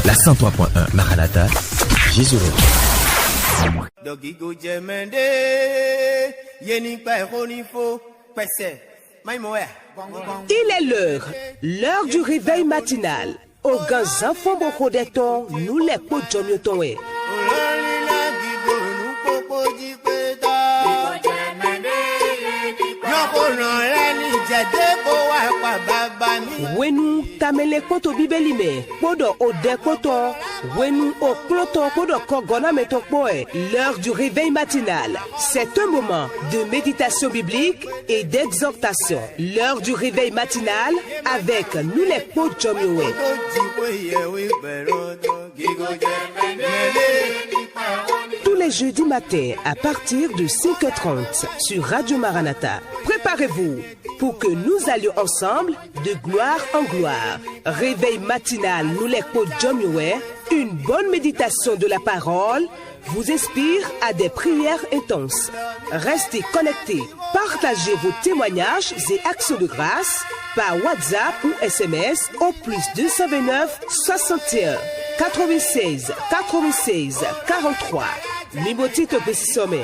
La 103.1 Maranatha, Jésus Il est l'heure du réveil matinal. Au gaz enfant beaucoup de temps, nous les podjomioton. Wenu tamele koto bibelime, podo ode koto, wenu o kloto podo kogona metokpoe. L'heure du réveil matinal, c'est un moment de méditation biblique et d'exhortation. L'heure du réveil matinal avec nous les podjomiowe. Tous les jeudis matins à partir de 5h30 sur Radio Maranatha. Préparez-vous pour que nous allions ensemble de gloire en gloire. Réveil matinal, nous les podjomiowe. Une bonne méditation de la parole vous inspire à des prières intenses. Restez connectés. Partagez vos témoignages et actions de grâce par WhatsApp ou SMS au plus 229 61 96 96 43. Mimotito Pesisome.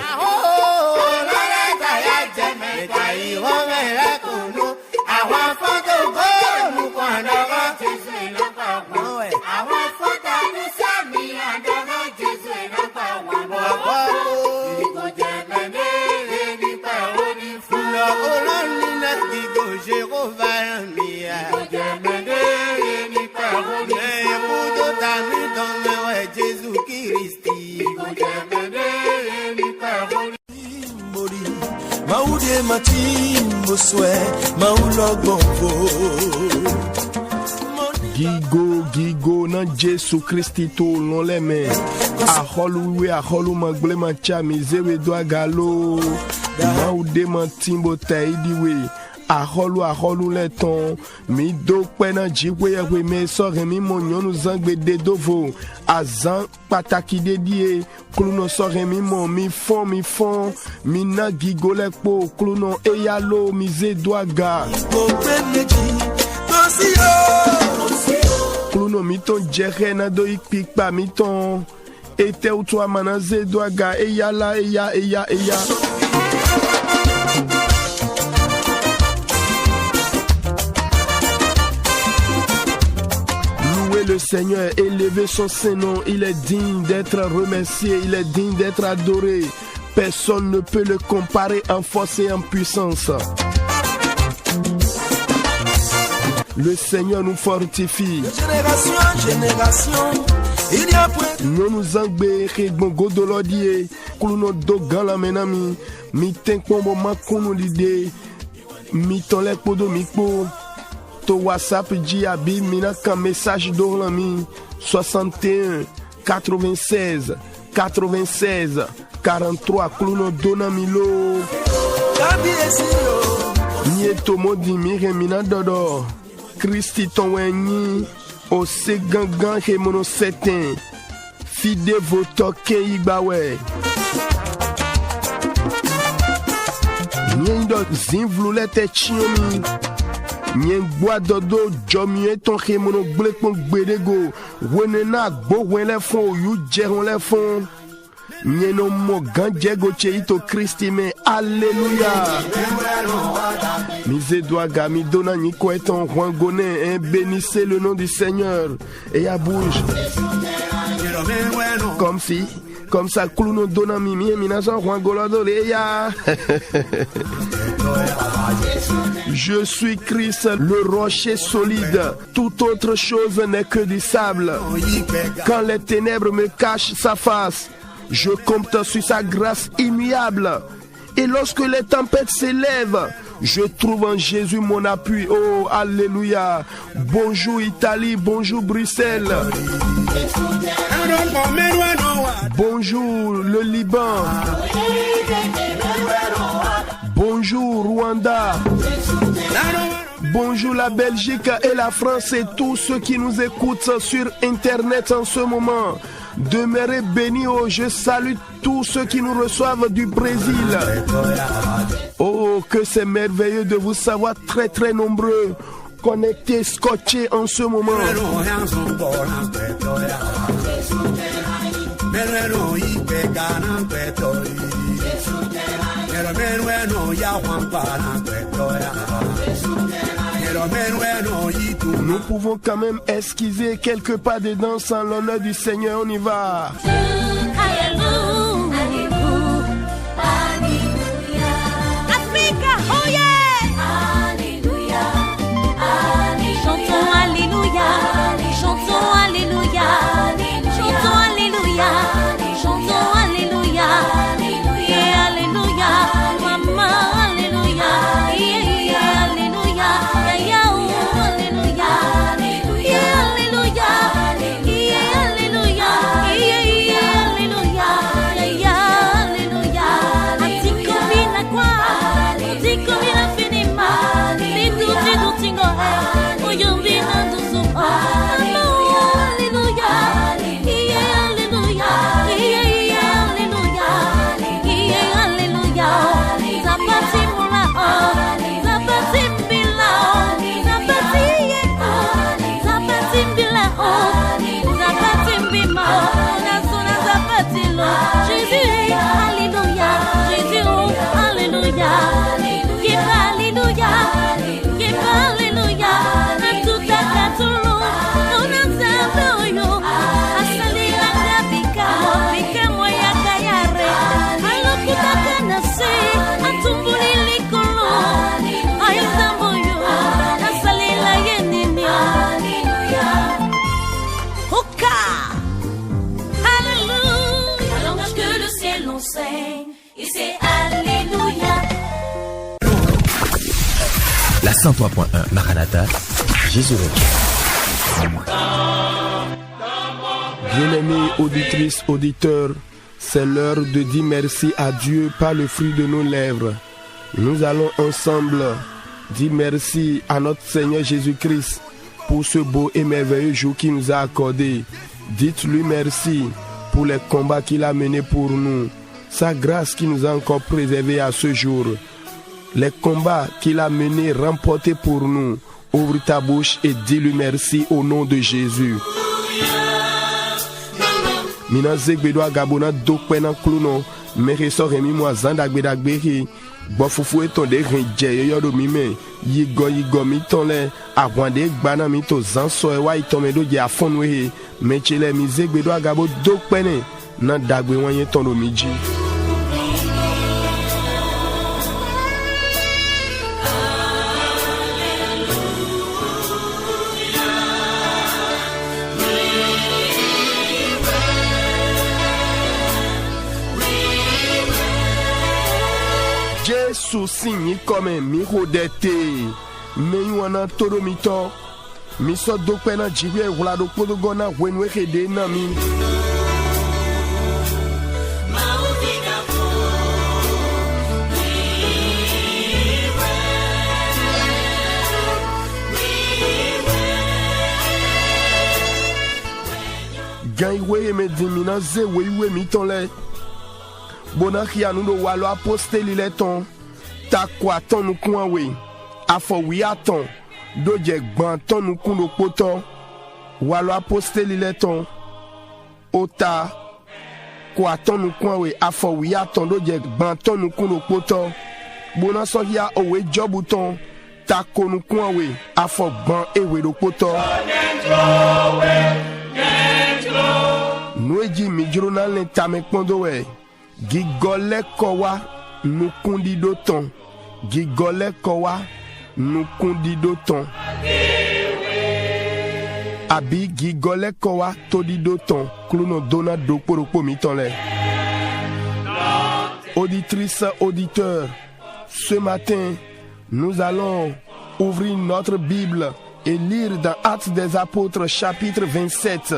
Gigo nan Jesu Kristi to lon leme. Aholu magbele mancha mizewe do agalo. Maude mantimbo taidiwe. Aholu leton. Mi do pena jiwe we me sore mi monyon zangbe de dovo. Azan pataki dedie. Kluno sore mi mon mi fon. Mi na gigo lekpo. Kluno eyalo mize do aga. Kluno miton jere na do ikpik pa miton. Ete ou toa manaze do aga. Eya. Louez le Seigneur, élevez son Saint-Nom. Il est digne d'être remercié, il est digne d'être adoré. Personne ne peut le comparer en force et en puissance. Le Seigneur nous fortifie. De génération en génération, il y a point. Nous angbe bongo dolodie. Kuluno dogan la menami. Mi tenkombo makunu lide. Mi tole podo mikpo. To WhatsApp diabi mina kan message d'orlami. 61 96 43 Kuluno donamilo. Nieto modi miremina dodo. Christi ton weni o se gangan he mono setin fide voto ke igbawe Niendo zinvlule te chiomi Nien boa dodo jomie ton he mono blekpon gbedego wenena gbo wen le fon yu jeron le fon Nieno mo ganjego cheito Christi me alléluia Mise doaga mi dona ni kweton rwangone bénissez le nom du Seigneur et à bouge comme ça kluno dona mi minazo rwangolo ya Je suis Christ, le rocher solide. Toute autre chose n'est que du sable. Quand les ténèbres me cachent sa face, je compte sur sa grâce immuable. Et lorsque les tempêtes s'élèvent, je trouve en Jésus mon appui. Oh, alléluia. Bonjour Italie, bonjour Bruxelles. Bonjour le Liban. Bonjour Rwanda. Bonjour la Belgique et la France et tous ceux qui nous écoutent sur Internet en ce moment. Demeurez bénis, oh, je salue tous ceux qui nous reçoivent du Brésil. Oh, que c'est merveilleux de vous savoir très très nombreux connectés, scotchés en ce moment. Nous pouvons quand même esquiser quelques pas de danse en l'honneur du Seigneur. On y va. La 103.1 Maranatha, Jésus. Bien-aimés auditrices, auditeurs, c'est l'heure de dire merci à Dieu par le fruit de nos lèvres. Nous allons ensemble dire merci à notre Seigneur Jésus-Christ pour ce beau et merveilleux jour qu'il nous a accordé. Dites-lui merci pour les combats qu'il a menés pour nous, sa grâce qui nous a encore préservés à ce jour. Les combats qu'il a menés, remportés pour nous. Ouvre ta bouche et dis-lui merci au nom de Jésus. Mina zegbedo agabona dokpena kluno mereso remi mo zanda gbedagbehi bofufu etonde renje yodo mime yigo mi tonle agwande gbana mi to zanso e wa itomedo je afonwe mechele mi zegbedo agabo dokpene na dagbe wanye tondo miji. Jésus signe comme mi rodete me yuana todo mito mi so dokpena jiwe wala do podogona wenwe hede na mi. Gaiwe me dimina ze we mi tonle bonaki anundo walo aposteli leton takwa ton nu kun we afo wi aton doje gban ton nu kun do poto walo aposteli leton ota kwa ton nu kun we afo wi aton doje gban ton nu kun do poto bona so ya owe jobuton tako nu kun we afo gban ewe do poto nueji mi journal le tamekpondo we gigole kowa nukundi doton gigole kowa nukundi doton abi gigole kowa todi doton kluno dona dokporopo mitonle. Auditrices, auditeurs, ce matin nous allons ouvrir notre Bible et lire dans Actes des Apôtres chapitre 27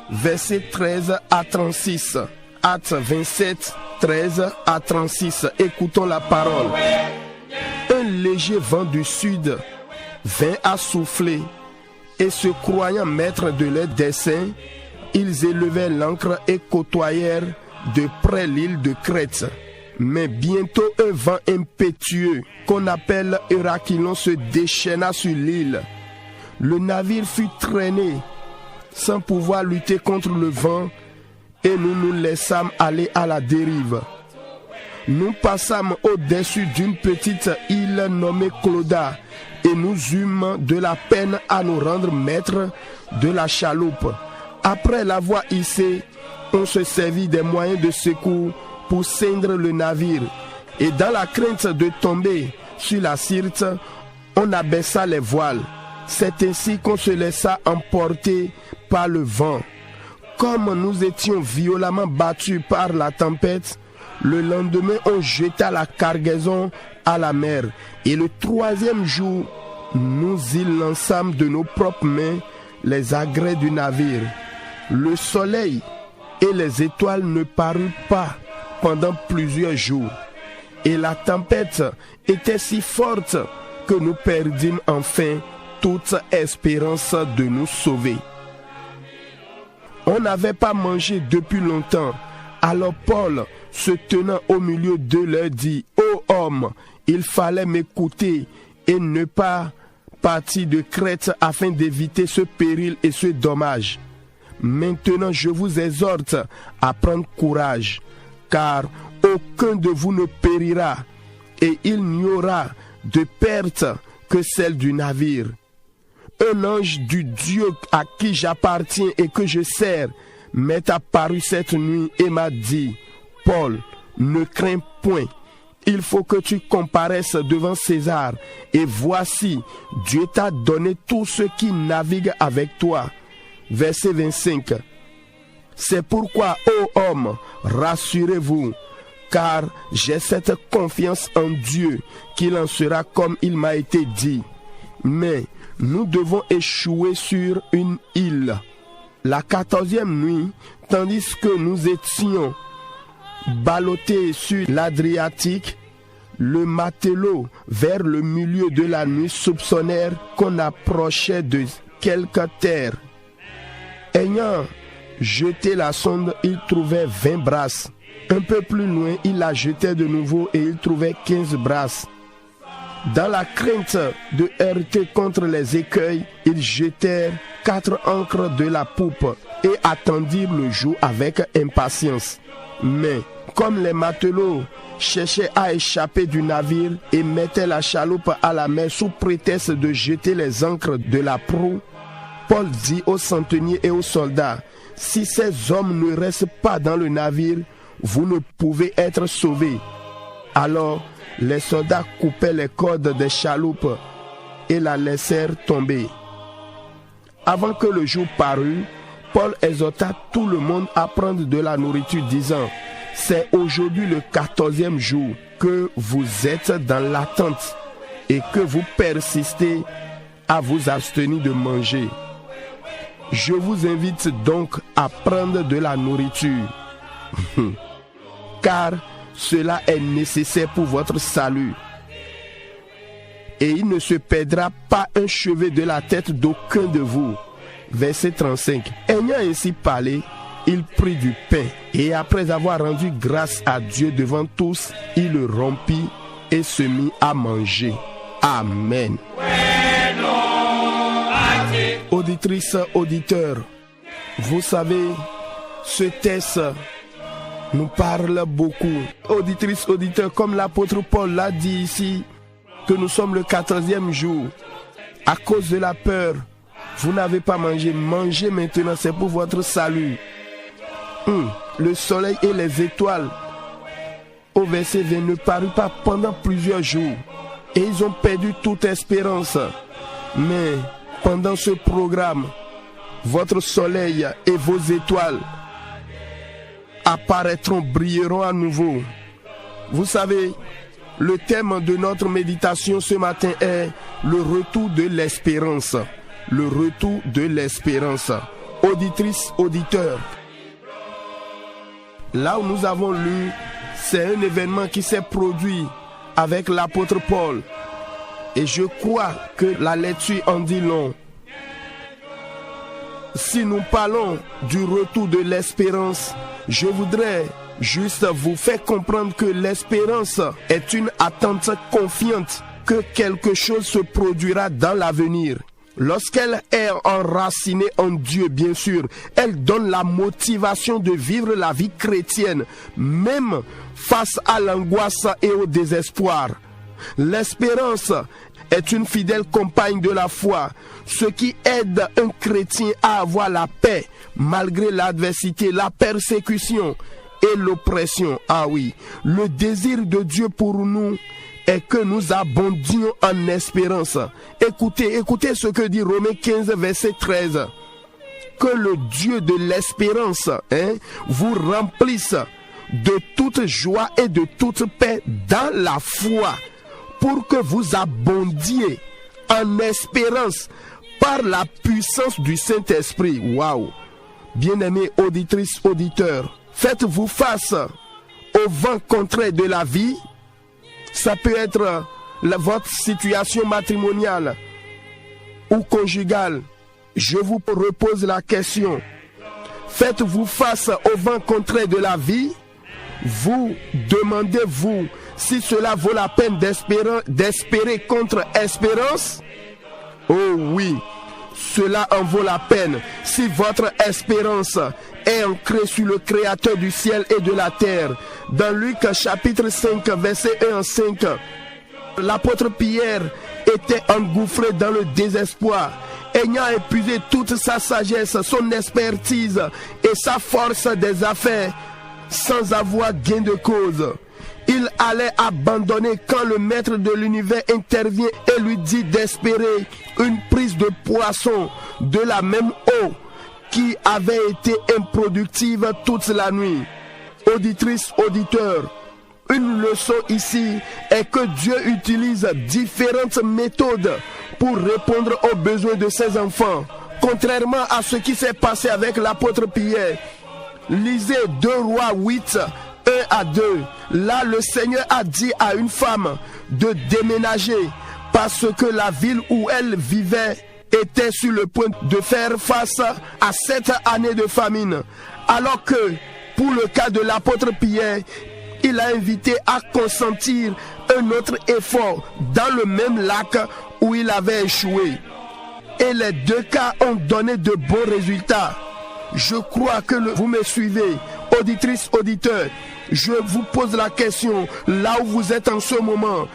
versets 13 à 36. Actes 27, 13 à 36. Écoutons la parole. Un léger vent du sud vint à souffler, et se croyant maîtres de leurs desseins, ils élevaient l'ancre et côtoyèrent de près l'île de Crète. Mais bientôt un vent impétueux qu'on appelle Eurachylon se déchaîna sur l'île, Le navire fut traîné sans pouvoir lutter contre le vent et nous nous laissâmes aller à la dérive. Nous passâmes au-dessus d'une petite île nommée Clauda et nous eûmes de la peine à nous rendre maîtres de la chaloupe. Après l'avoir hissée, on se servit des moyens de secours pour ceindre le navire et dans la crainte de tomber sur la Syrte, on abaissa les voiles. C'est ainsi qu'on se laissa emporter par le vent. Comme nous étions violemment battus par la tempête, le lendemain on jeta la cargaison à la mer et le troisième jour, nous y lançâmes de nos propres mains les agrès du navire. Le soleil et les étoiles ne parurent pas pendant plusieurs jours et la tempête était si forte que nous perdîmes enfin toute espérance de nous sauver. On n'avait pas mangé depuis longtemps. Alors Paul, se tenant au milieu d'eux, leur dit: Ô homme, il fallait m'écouter et ne pas partir de Crète afin d'éviter ce péril et ce dommage. Maintenant, je vous exhorte à prendre courage, car aucun de vous ne périra, et il n'y aura de perte que celle du navire. Un ange du Dieu à qui j'appartiens et que je sers m'est apparu cette nuit et m'a dit: Paul, ne crains point, il faut que tu comparaisses devant César, et voici, Dieu t'a donné tous ceux qui naviguent avec toi. Verset 25. C'est pourquoi, ô homme, rassurez-vous, car j'ai cette confiance en Dieu qu'il en sera comme il m'a été dit. Mais nous devons échouer sur une île. La 14e nuit, tandis que nous étions ballottés sur l'Adriatique, le matelot, vers le milieu de la nuit, soupçonnèrent qu'on approchait de quelque terre. Ayant jeté la sonde, il trouvait 20 brasses. Un peu plus loin, il la jetait de nouveau et il trouvait 15 brasses. Dans la crainte de heurter contre les écueils, ils jetèrent 4 ancres de la poupe et attendirent le jour avec impatience. Mais comme les matelots cherchaient à échapper du navire et mettaient la chaloupe à la mer sous prétexte de jeter les ancres de la proue, Paul dit aux centeniers et aux soldats: si ces hommes ne restent pas dans le navire, vous ne pouvez être sauvés. Alors les soldats coupaient les cordes des chaloupes et la laissèrent tomber. Avant que le jour parût, Paul exhorta tout le monde à prendre de la nourriture, disant: c'est aujourd'hui le 14e jour que vous êtes dans l'attente et que vous persistez à vous abstenir de manger. Je vous invite donc à prendre de la nourriture, car cela est nécessaire pour votre salut. Et il ne se perdra pas un cheveu de la tête d'aucun de vous. Verset 35. Ayant ainsi parlé, il prit du pain, et après avoir rendu grâce à Dieu devant tous, il le rompit et se mit à manger. Amen. Auditrices, auditeurs, vous savez, ce texte nous parle beaucoup. Auditrices, auditeurs, comme l'apôtre Paul l'a dit ici, que nous sommes le 14e jour. À cause de la peur, vous n'avez pas mangé. Mangez maintenant, c'est pour votre salut. Le soleil et les étoiles, au verset 20, ne parurent pas pendant plusieurs jours. Et ils ont perdu toute espérance. Mais pendant ce programme, votre soleil et vos étoiles apparaîtront, brilleront à nouveau. Vous savez, le thème de notre méditation ce matin est le retour de l'espérance. Le retour de l'espérance. Auditrices, auditeurs, là où nous avons lu, c'est un événement qui s'est produit avec l'apôtre Paul. Et je crois que la lecture en dit long. Si nous parlons du retour de l'espérance, je voudrais juste vous faire comprendre que l'espérance est une attente confiante que quelque chose se produira dans l'avenir. Lorsqu'elle est enracinée en Dieu, bien sûr, elle donne la motivation de vivre la vie chrétienne, même face à l'angoisse et au désespoir. L'espérance est une fidèle compagne de la foi, ce qui aide un chrétien à avoir la paix malgré l'adversité, la persécution et l'oppression. Ah oui, le désir de Dieu pour nous est que nous abondions en espérance. Écoutez ce que dit Romains 15, verset 13. Que le Dieu de l'espérance vous remplisse de toute joie et de toute paix dans la foi, pour que vous abondiez en espérance par la puissance du Saint-Esprit. Waouh! Bien-aimés auditrices, auditeurs, faites-vous face au vent contraire de la vie. Ça peut être votre situation matrimoniale ou conjugale. Je vous repose la question. Faites-vous face au vent contraire de la vie? Vous demandez-vous si cela vaut la peine d'espérer contre espérance? Oh oui, cela en vaut la peine si votre espérance est ancrée sur le Créateur du ciel et de la terre. Dans Luc chapitre 5, verset 1 à 5, l'apôtre Pierre était engouffré dans le désespoir, ayant épuisé toute sa sagesse, son expertise et sa force des affaires, sans avoir gain de cause. Il allait abandonner quand le maître de l'univers intervient et lui dit d'espérer une prise de poisson de la même eau qui avait été improductive toute la nuit. Auditrices, auditeurs, une leçon ici est que Dieu utilise différentes méthodes pour répondre aux besoins de ses enfants. Contrairement à ce qui s'est passé avec l'apôtre Pierre, lisez 2 Rois 8, 1 à 2. Là, le Seigneur a dit à une femme de déménager parce que la ville où elle vivait était sur le point de faire face à 7 années de famine. Alors que, pour le cas de l'apôtre Pierre, il a invité à consentir un autre effort dans le même lac où il avait échoué. Et les 2 cas ont donné de bons résultats. Je crois que vous me suivez, auditrices, auditeurs. Je vous pose la question, là où vous êtes en ce moment,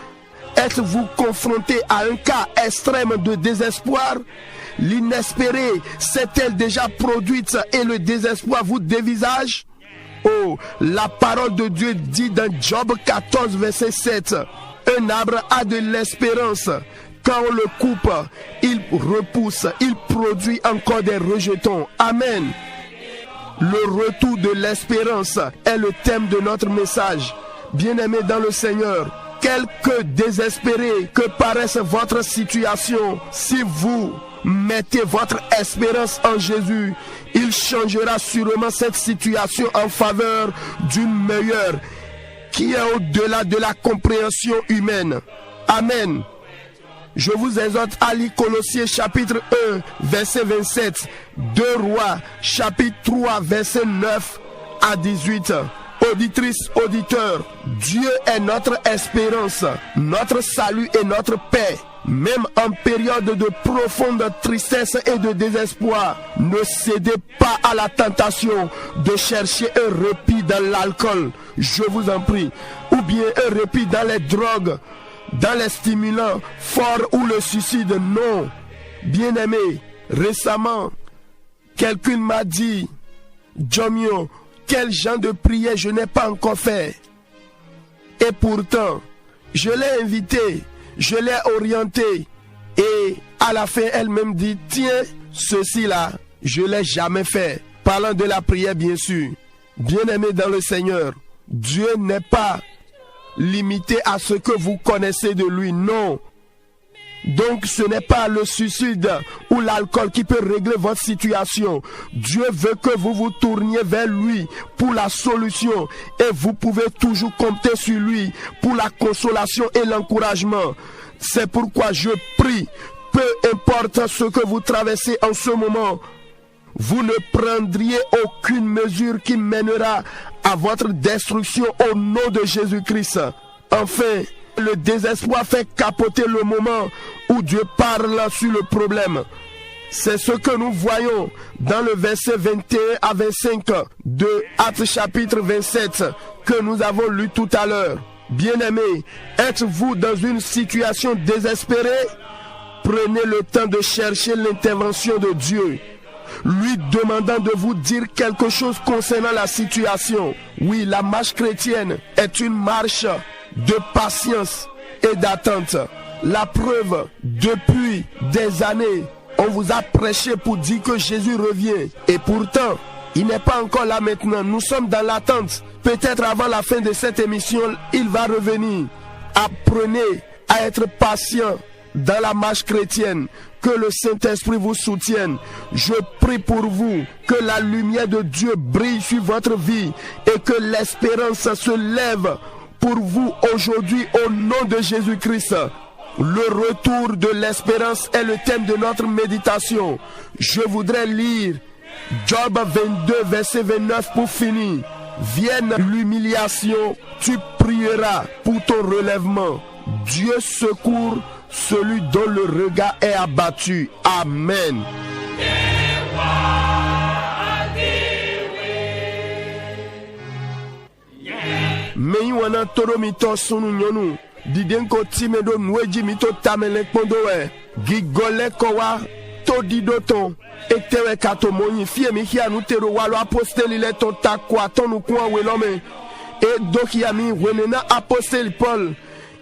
êtes-vous confronté à un cas extrême de désespoir? L'inespéré s'est-elle déjà produite et le désespoir vous dévisage? Oh, la parole de Dieu dit dans Job 14, verset 7, un arbre a de l'espérance. Quand on le coupe, il repousse, il produit encore des rejetons. Amen. Le retour de l'espérance est le thème de notre message. Bien-aimés dans le Seigneur, quelque désespéré que paraisse votre situation, si vous mettez votre espérance en Jésus, il changera sûrement cette situation en faveur d'une meilleure qui est au-delà de la compréhension humaine. Amen. Je vous exhorte à lire Colossiens chapitre 1, verset 27, 2 Rois chapitre 3, verset 9 à 18. Auditrices, auditeurs, Dieu est notre espérance, notre salut et notre paix. Même en période de profonde tristesse et de désespoir, ne cédez pas à la tentation de chercher un répit dans l'alcool, je vous en prie, ou bien un répit dans les drogues, dans les stimulants forts ou le suicide. Non, bien-aimé, récemment, quelqu'un m'a dit, Jomio, quel genre de prière je n'ai pas encore fait. Et pourtant, je l'ai invité, je l'ai orienté, et à la fin, elle-même dit, tiens, ceci-là, je ne l'ai jamais fait. Parlant de la prière, bien sûr. Bien-aimé dans le Seigneur, Dieu n'est pas limité à ce que vous connaissez de lui, non. Donc ce n'est pas le suicide ou l'alcool qui peut régler votre situation. Dieu veut que vous vous tourniez vers lui pour la solution, et vous pouvez toujours compter sur lui pour la consolation et l'encouragement. C'est pourquoi je prie, peu importe ce que vous traversez en ce moment, vous ne prendriez aucune mesure qui mènera à votre destruction au nom de Jésus-Christ. Enfin, Le désespoir fait capoter le moment où Dieu parle sur le problème. C'est ce que nous voyons dans le verset 21 à 25 de Actes chapitre 27 que nous avons lu tout à l'heure. Bien-aimés, êtes-vous dans une situation désespérée? Prenez le temps de chercher l'intervention de Dieu, lui demandant de vous dire quelque chose concernant la situation. Oui, la marche chrétienne est une marche de patience et d'attente. La preuve, depuis des années, on vous a prêché pour dire que Jésus revient. Et pourtant, il n'est pas encore là maintenant. Nous sommes dans l'attente. Peut-être avant la fin de cette émission, il va revenir. Apprenez à être patient dans la marche chrétienne. Que le Saint-Esprit vous soutienne. Je prie pour vous que la lumière de Dieu brille sur votre vie et que l'espérance se lève pour vous aujourd'hui au nom de Jésus-Christ. Le retour de l'espérance est le thème de notre méditation. Je voudrais lire Job 22, verset 29 pour finir. Vienne l'humiliation, tu prieras pour ton relèvement. Dieu secourt celui dont le regard est abattu. Amen. Meyi wana toro mito sunu nyonu didenko timedo nweji mito tamele kpondo we gigole kowa to didoton etewe kato moyi fie mi hia nu tero walo aposteli le ton takwa tonu kwa welome e doki ami wenena aposteli Paul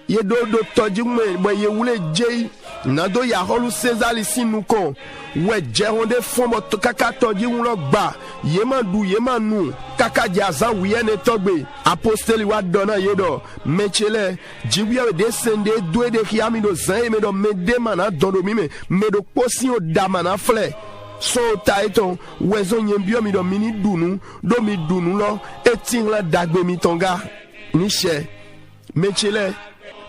ye do toji mwe bo ye wule jei nado ya holu César ici nous kon we jeronde fombo to kaka toji wulo gba ye mandu ye manu kaka jaza wiyene togbe apostoli wa dona yedo mechele jibiya de sende doe de kiami do zan me do mede mana dondo mi me do posi o damana fle so taiton wezo nyembio mi do mini dunu do mi dunu lo etin la dagbe mi tonga niche mechele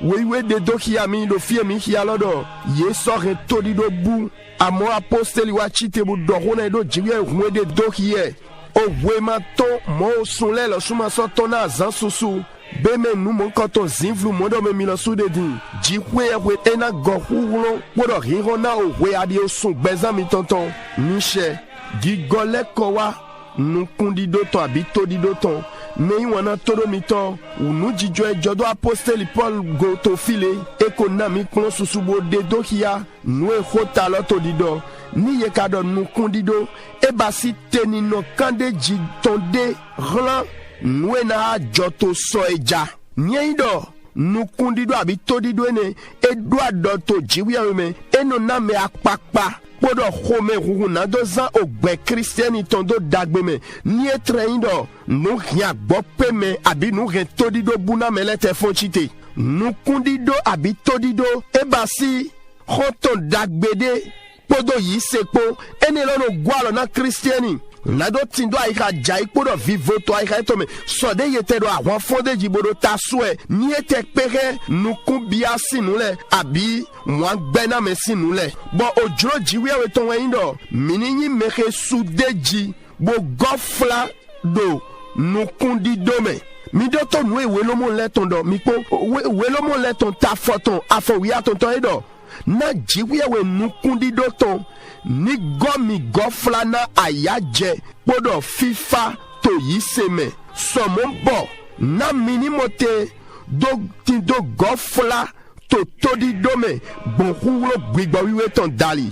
wewe de doki ami do fie mi hialodo ye sore todi do bu amo apostoli wa chite bu do hona do jiwe we de doki ye o wema to mo sunle lo suma so tona zan susu beme nu mon koto zinvlu mo do me mi lo su de din jiwe we ena go hulo podo hirona o we adi o sun gbezan mi tonton niche gigole kowa nu kundi do to abito di do ton meyi wana toro mito unu jijo jodo apostoli Paul go to file ekonami klon susubo de dokia nu e hota loto dido ni yekado nu kundido e basi teni no kande ji tonde ran nu na joto soeja nyeido nu kundido abi todido ene e doa do to jiwi me eno na me akpakpa podo home huna do zan ogbe Christiani tondo dagbeme ni etreindo nu hia gbope me abi nu ren todido buna melete fonchite nu kundido abi todido e basi hoton dagbede podo yi sepo ene lono gwalo na Christiani nado tindo aika jai podo vivoto aika tome sode yetedo awon fonde jibodo tasue ni ete pere nu kubiasi nule abi mwa gbena mesi nule bo ojro jiwe we ton weindo mininyi meke sudeji bo gofla do nu kundi dome mi do ton we welomo le ton do mi po welomo le ton ta foton afo wi aton ton edo na jiwe we nu kundi do ton ni gomi gofla na ayaje podo fifa to yiseme somon bo na minimote do tindo gofla to todi dome bon hulo gbigba wiwe ton dali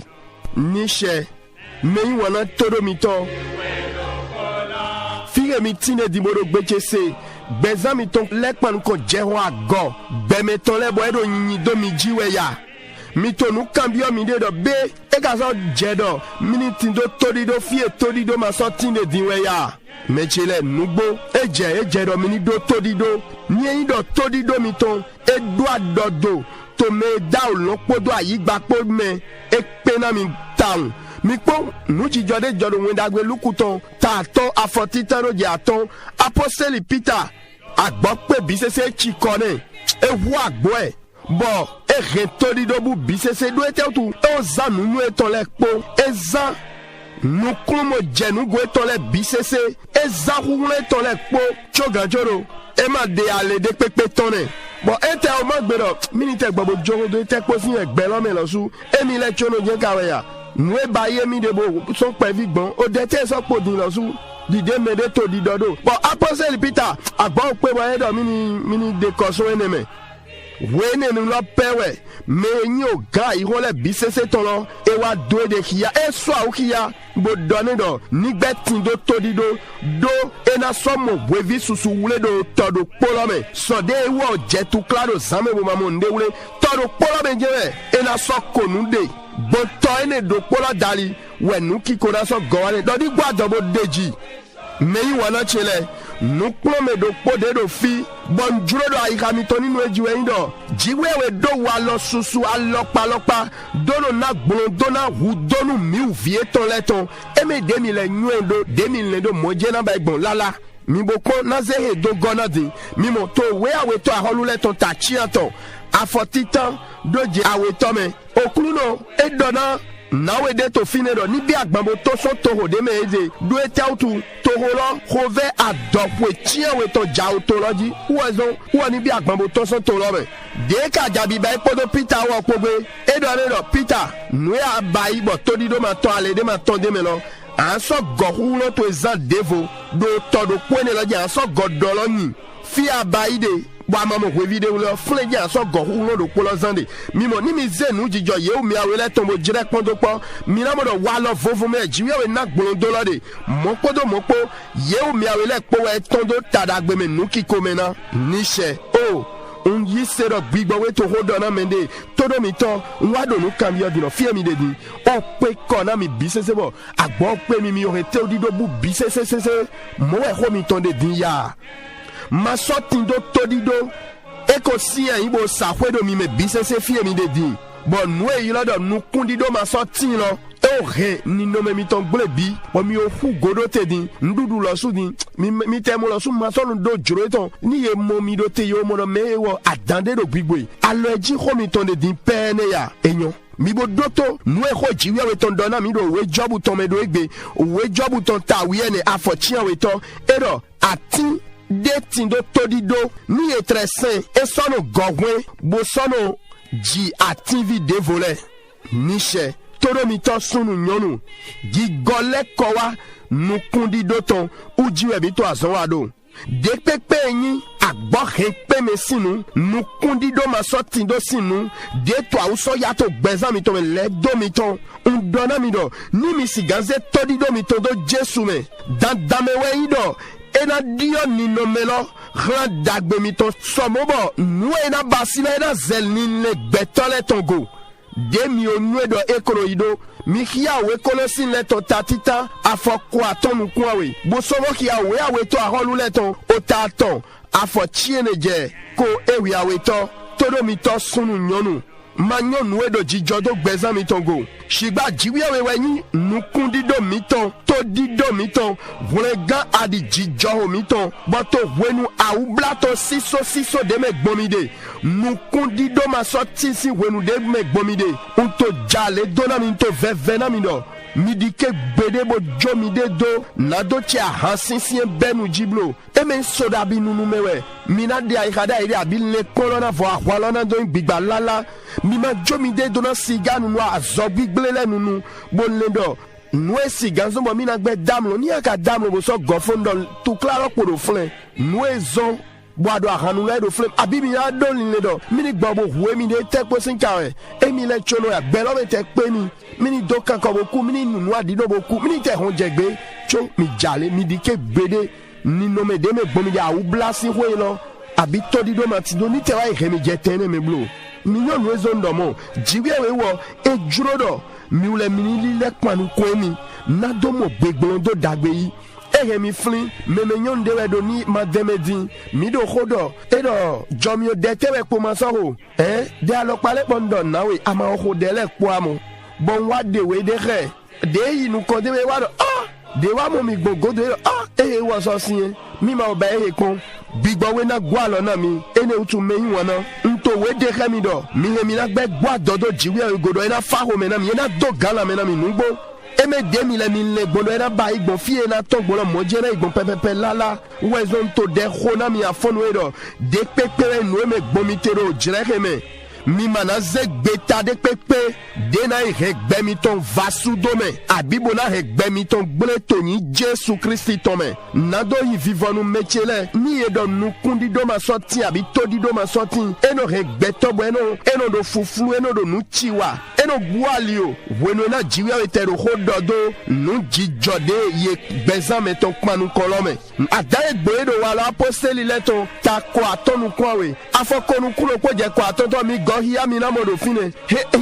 niche meyi wana todo mito fire mitine di modo gbechese bezan miton lekpan ko jeho ago bemeton lebo edo nyinyi do mi jiwe ya mito nu kambio mi de do be e ka so jedo miniti do todi do fie todi do ma so tinde diwe ya mechele nugbo eje do mini do todi do ni do todi do miton e do do to me daw lo podo ayigba po me e pena mi town mi po nu ji jode jodo wendagbe lukuton ta to afotitaro je aton apostoli Peter agbo pe bi sese chikone e hu agbo e bo e retodi do bu bi sese do ete tu o za nu eton le po e za nu klumo jenu go eton le bi sese e za hu eton le po choga joro e ma de ale de pepe tone bon ete o magbero minite gbabo jogo do te posin egbelo me losu emi le chono je kaweya nwe baye mi de bo so pe vi gbon o de te so podin losu dide mede to didodo bon apostle Peter agbon pe bo edo mini de koso eneme wene nu lo pewe me nyi o ga irole bisese ton lo e wa do de kia e so a kia bo doni do nigbe tin do to dido do e na so mo wevi susu wule do todo polome so de wo je tu claro zame bo mamo nde wule todo polome jewe e na so konu de bo to ene do pola dali we nu ki ko na so gowane do di gwa do bo deji meyi wana chele nu plome do pode do fi bon juro do ayika mi to ninu ejiwe yin do jiwewe do wa lo susu alopa dono na gbon dona hu donu mi u vie ton leton eme demi le nyendo demi le do moje na ba gbon lala mi boko na zehe do gona din mi mo to we awe to aholu leton ta chi aton afotitan do je awe to me okruno e dona nawe de to finedo ni bi agbambo to so to ho de meze do etautu to holo hove adopwe chiawe to jautology uwezo uwa ni bi agbambo to so to lobe de ka jabi ba ipodo Peter wo pogbe edo Peter nwe abai bo to dido ma to ale de ma to de melo anso gohulo to ezan devo do to do kwene lo je anso godolo ni fi abai de wa mama ko video lo fleje aso gohulo do polo zande mimo ni mi zenu jijo ye o mi awele to mo jire pon do po mi na mo do wa lo vovo me jiwe we na gbon do lo de mopo ye o mi awele po we ton do tadagbe me nu ki ko mena nishe o un yi sero gbigbo we to hold on amende todo mi ton wa do nu cambio di no fie mi de di o pe ko na mi bisese bo agbo pe mi o rete odido bu bisese mo we ho mi ton de din ya ma sorti do todido eko si an ibo sahwe do mi me bisese fie mi de din bon noue yi lo do nu kundido ma sorti lo o re ni no me mi ton glebi o mi o fu godo te din ndudu lo su din mi te mo lo su ma so do juro ton ni ye mo mi do te yo mo no me wo adande do gbigbo alo eji ho mi ton de din pene ya enyo mi bo doto nu e ho jiwe we ton dona mi do we job ton me do egbe we job ton ta wi ene afochi we ton ero ati detin do todido ni etresen e sono gogwen bo sono ji ativi de vole niche todo mi to sunu nyonu gi gole kowa nu kundi do ton ujiwe bi to azon wado de pepe yin agbo pe me sinu nu kundi do ma sorti do sinu de to awuso ya to gbezan mi to me le do mi ton un dona mi do ni mi siganze todido mi to do Jesu me dan damewe ido ena dio ni no melo grand dagbe mi to somobo nu ena basila ena zel ni le betole tongo de mi onwe do ekoroido mi kia we kolosin le to tatita afoko atonu kwawe bo somo kia we awe to aholu le to otaton afo chieneje ko ewi awe to todo mi to sunu nyonu manyo nuwe do jijo do gbezan mi tongo shigba jiwe wewe yin nukun dido mi ton to dido mi ton vlega adi jijo mi ton boto wenu aubla to siso de me gbomide nukun dido ma sorti si wenu de me gbomide unto jale dona mi to vevena mi do midike bede bo jomide do nado tia hansisi benu jiblo eme soda bi nunu mewe mina de aikada ide abil le kolona vo ahwalona do gbigba lala mi ma jomide do na siga nunu azogbi glele nunu bonledo nwe siga zo mo mina gbe damlo ni aka damlo bo so gofondo tu claro poro flen nwe zo boado ahanu le do flem abibi ya do linedo mini gbabo huwe mi de tekpo sinkawe emi le chono ya belo me tekpe mi mini doka ko boku mini nunu adido boku mini te hon jegbe cho mi jale mi dike bede ni no me de me gbomi ya u blasi ho lo abi to dido mati do ni te wa ihe mi jetene me blo mi yo no ezo ndomo jiwe we wo e jurodo mi ule mini lile kwanu kwemi na do mo gbegbo do dagbe yi mi flin memenyon de wedo ni mademedin mi do khodo edo jomio de tewe po masoro de alopale pondon nawe ama ho de le po amo bon wa de we de re de yi nu ko de we wa de wa mo mi gbogo de wa so sin mi ma oba kon bigbo we na gwa lo na mi ene utu meyin wona nto we de re mi do mi he mi na gbe gwa dodo jiwe godo ena fa ho me na mi ena do gala me na mi nugbo eme 2000 gbono era ba igbon fie na ton gbono mojere igbon pepepe lala wezon to de khona mi afonu edo de pepere no eme gbomitero jireheme mi mana zegbeta de pepe de na regbemiton vasu dome abibo na regbemiton gbletoни Jésus Christi tome nado yi vivonu mechele ni edo nukundi do ma sorti abi todi do ma sorti eno regbeto bo eno do fufulu eno do nuchiwa eno gualio weno na jiwa etero hododo nu jijode ye bezan meton kwanu kolome adaye gbedo wala apostoli leto takwa atonu kwawe afokonu kulo koje kwa atoto mi gohia mi na modo fine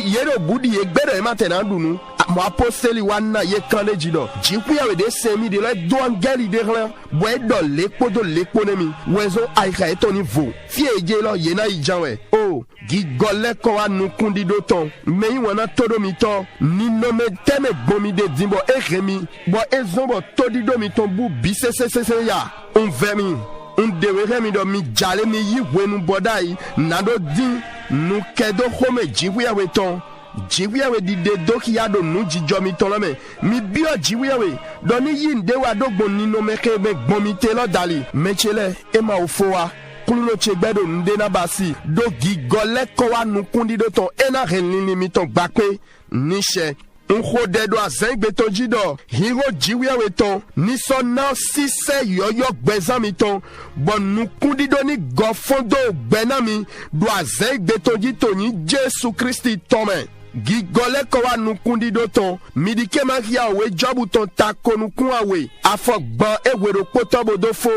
yero budi ye gbere matena dunu mo apostoli wana ye kande jido jiku ya we de semi de le do angeli de rien boy do lepo nemi wezo aika etoni vo fie je lo ye na ijanwe o gigole ko wa nukundi do ton meyi wana todo mi ton ni no me teme bomi de dimbo e remi bo ezombo todi do mi ton bu bisesesese ya on vemi on dewe mi do mi jale mi yi wenu bodai nado din nu kedo home jiku ya we ton jiwiawe di de doki ya do nu jijo mi tolome mi bio jiwiawe do ni yinde wa do gbon nino meke be gbon mi te lo dali mechele e ma ofowa kuluno chegbedo nde na basi do gigole ko wa nu kundi do ton ena renlini mi ton gbakpe niche Nkhode do azengbe ton jido hiro jiwiawe ton ni so na sise yoyo gbezan mi ton bon nu kundi do ni gofondo gbenami do azengbe ton jito ni Jésus Christi tome gigole ko wa nukundi do ton midike maria we jobu ton takonukun awe afogban ewero potobo do fo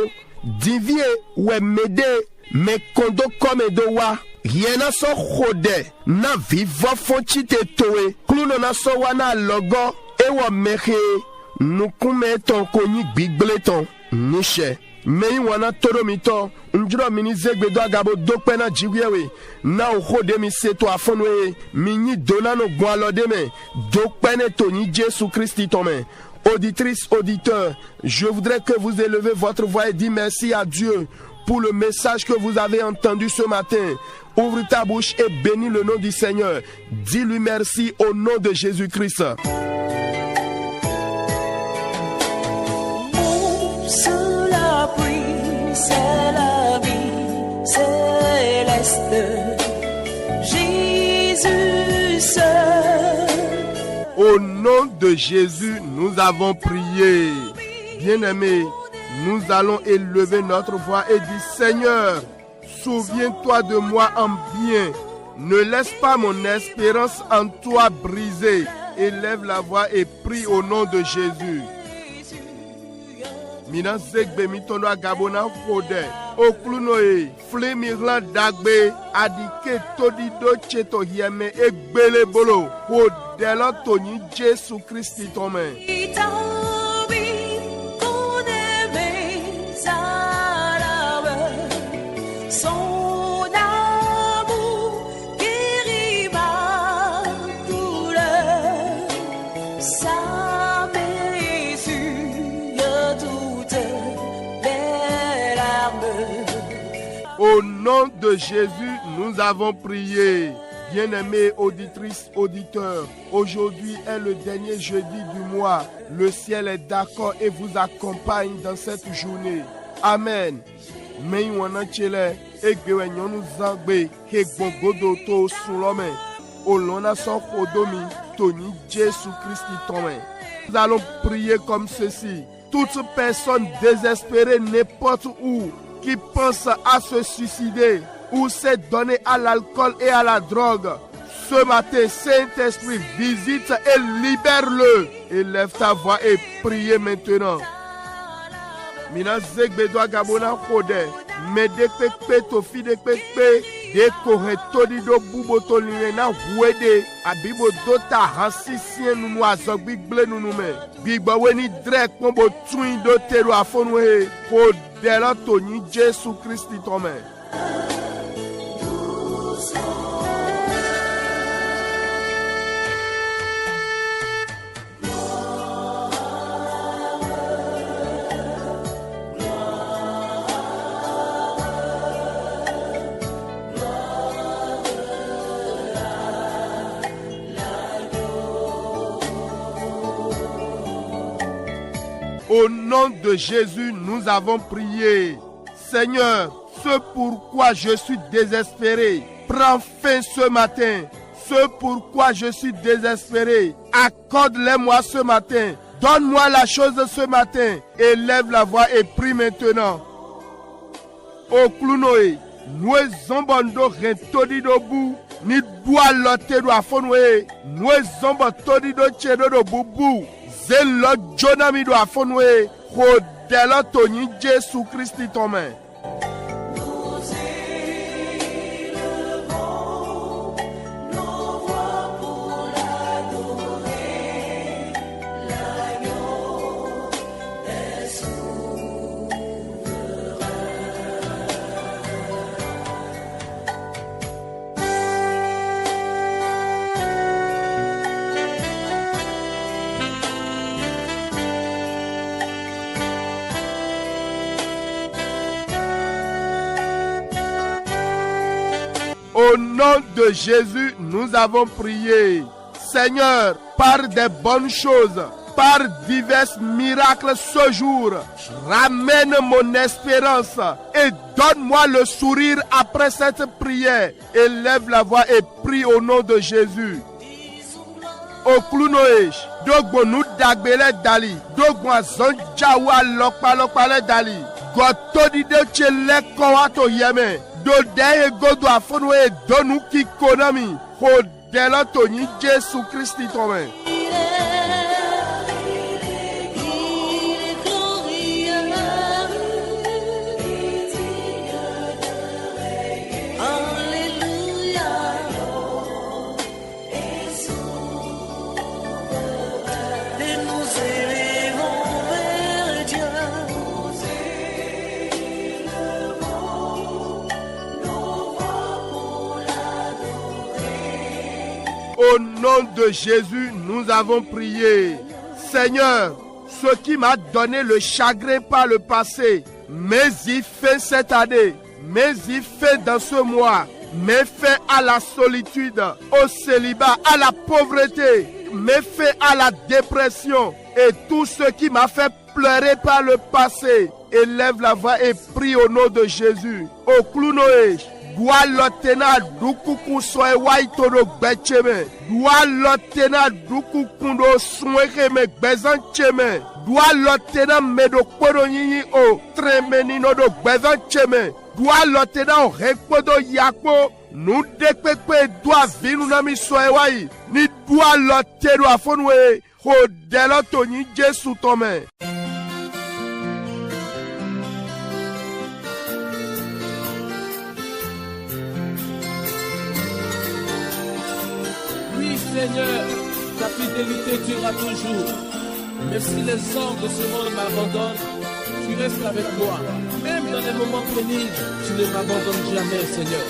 divie we mede me kondo kome do wa riena so khode na vivo fonchi te towe kluno na so wana logo ewo mehe nukume ton konyi gbigle ton niche meyi wana toro mito njuro mini zegbedo agabo dokpe na jiwewe na khode mi seto afonwe mini donano gwalode me dokpe ne toni Jésus Christi tome. Auditrice, auditeur, je voudrais que vous élevez votre voix et dites merci à Dieu pour le message que vous avez entendu ce matin. Ouvre ta bouche et bénis le nom du Seigneur. Dis-lui merci au nom de Jésus-Christ. Sous la pluie, c'est la vie céleste. Jésus seul. Au nom de Jésus, nous avons prié. Bien-aimés, nous allons élever notre voix et dire Seigneur, souviens-toi de moi en bien. Ne laisse pas mon espérance en toi briser. Élève la voix et prie au nom de Jésus. Mina zegbe mitono agabona fode oklunoe flemirla dagbe adike todido cheto hieme egbele bolo hodelo toni Jésus Christi tome. Au nom de Jésus, nous avons prié. Bien-aimés auditrices, auditeurs, aujourd'hui est le dernier jeudi du mois. Le ciel est d'accord et vous accompagne dans cette journée. Amen. Nous allons prier comme ceci. Toute personne désespérée n'importe où qui pense à se suicider ou s'est donné à l'alcool et à la drogue, ce matin, Saint-Esprit, visite et libère-le. Élève ta voix et prie maintenant. Mina zegbe do agabona kode, me de pekpe to fi de pekpe, de koreto di do bubo to lina wede, abibo do ta hansisien nou azog big ble nou me. Big ba weni drek pombo twin do teru afonwe, ko dela to ni Jésus Christi tome. Au nom de Jésus, nous avons prié. Seigneur, ce pourquoi je suis désespéré, prends fin ce matin. Ce pourquoi je suis désespéré, accorde-les-moi ce matin. Donne-moi la chose ce matin. Élève la voix et prie maintenant. O Klunoe, nous zombondo rentodi do bu, ni doa lote do afonwe, nous zombo todi do chedo do bubu, zelo jonami do afonwe, rodelo toni Jésus Christi tome. Au nom de Jésus, nous avons prié. Seigneur, par des bonnes choses, par divers miracles ce jour, ramène mon espérance et donne-moi le sourire après cette prière. Élève la voix et prie au nom de Jésus. Oklunoej, dogbo nu dagbele dali, dogbo azon jawa lokpale dali, gotodi de chele kowato yeme, do deye godo afonwe donu ki konami, ho dela toni Jésus Christi tome. Au nom de Jésus, nous avons prié. Seigneur, ce qui m'a donné le chagrin par le passé, mais il fait cette année, mais il fait dans ce mois, mais fait à la solitude, au célibat, à la pauvreté, mais fait à la dépression et tout ce qui m'a fait pleurer par le passé. Élève la voix et prie au nom de Jésus. Au Klunoej. Doa lotena duku kusoe waitoro gbecheme. Doa lotena duku kundo sweke me gbezancheme. Doa lotena medo kodo nyinyi o tremeni no do gbezancheme. Doa lotena o rekpodo yakpo. Nu dekpekpe doa vinu nami soe wai. Ni doa lotedo afonwe. Ho deloto nyi Jésus tome. Seigneur, ta fidélité durera toujours. Même si les hommes de ce monde m'abandonnent, tu restes avec moi. Même dans les moments pénibles, tu ne m'abandonnes jamais, Seigneur.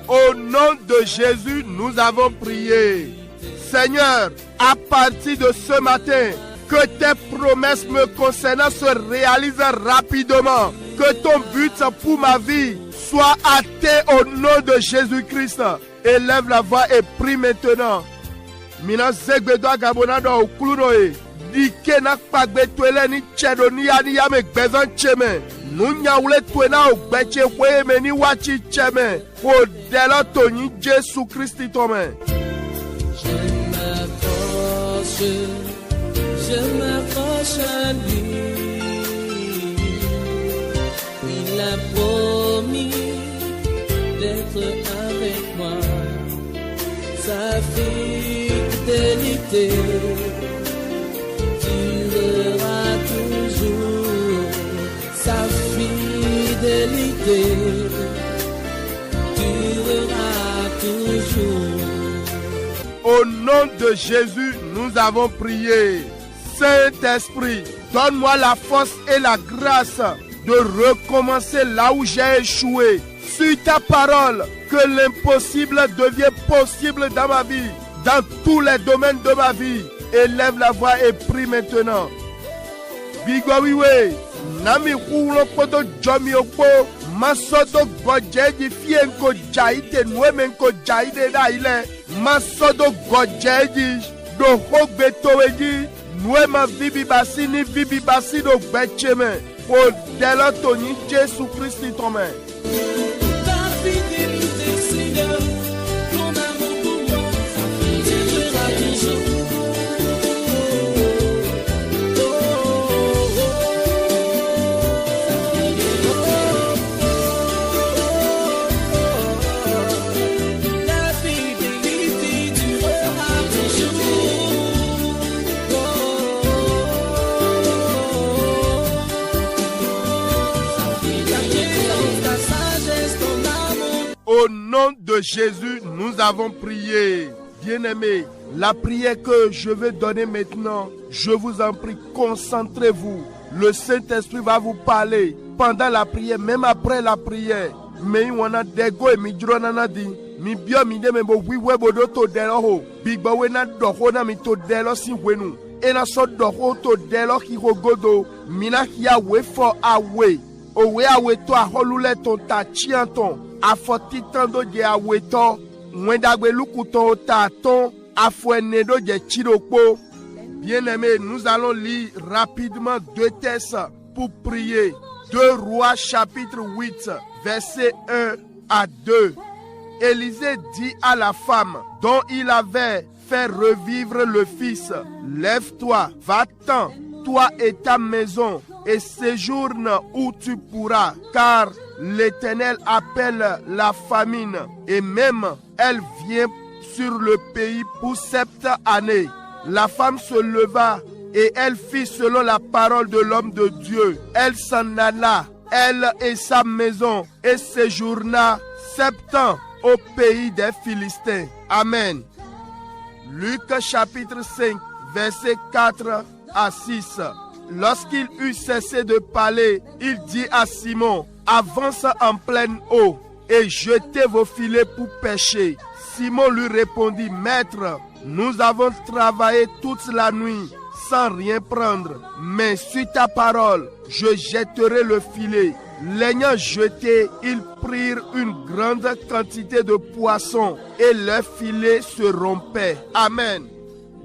Au nom de Jésus, nous avons prié. Seigneur, à partir de ce matin, que tes promesses me concernant se réalisent rapidement. Que ton but pour ma vie soit atteint au nom de Jésus-Christ. Élève la voix et prie maintenant. Mina zegbedo agabonado oklunoe. Dike na kpagbetwele ni chedo ni ani ya me gbezan cheme. Nunya ule twena ogbeche kweye me ni wachi cheme. O delo toni Jésus Christi tome. Je m'approche à lui, il a promis d'être avec moi, sa fidélité durera toujours, sa fidélité durera toujours. Au nom de Jésus, nous avons prié. Saint-Esprit, donne-moi la force et la grâce de recommencer là où j'ai échoué. Sur ta parole, que l'impossible devient possible dans ma vie, dans tous les domaines de ma vie. Élève la voix et prie maintenant. Bigowiwe, Nami hulo poto jomi okpo. Masodo gojeji fienko jaite nuemenko jaide da ile. Masodo gojeji do hogbetoweji. Nuema vibi basi ni vibi basi do gbecheme. O dela toni Jésus Christ tome. Ta fidélité, Seigneur, ton amour pour moi, durera toujours. Ta fidélité durera Au nom de Jésus, nous avons prié. Bien-aimés, la prière que je vais donner maintenant, je vous en prie, concentrez-vous. Le Saint-Esprit va vous parler pendant la prière, même après la prière. Mais on a dego et mi dronana di. Mi bio mi de me bo wiwe bodo to delo ho. Big ba wena doho na mi to delo si wenu. E na so doho to delo ki ho godo. Mina kia we for away. Owe awe to a holule ton ta chianton. A foti tando je awe to. Mwendagwe lukuton ta ton. A fuenedo je chirokpo. Bien-aimés, nous allons lire rapidement 2 textes pour prier. 2 Rois chapitre 8, verset 1 à 2. Élisée dit à la femme dont il avait fait revivre le fils, lève-toi, va-t'en, toi et ta maison, et séjourne où tu pourras, car l'Éternel appelle la famine, et même elle vient sur le pays pour 7 années. La femme se leva et elle fit selon la parole de l'homme de Dieu. Elle s'en alla, elle et sa maison, et séjourna 7 ans au pays des Philistins. Amen. Luc chapitre 5, versets 4 à 6. Lorsqu'il eut cessé de parler, il dit à Simon, avance en pleine eau et jetez vos filets pour pêcher. Simon lui répondit, Maître, nous avons travaillé toute la nuit sans rien prendre, mais sur ta parole, je jetterai le filet. L'ayant jeté, ils prirent une grande quantité de poissons et leur filet se rompait. Amen.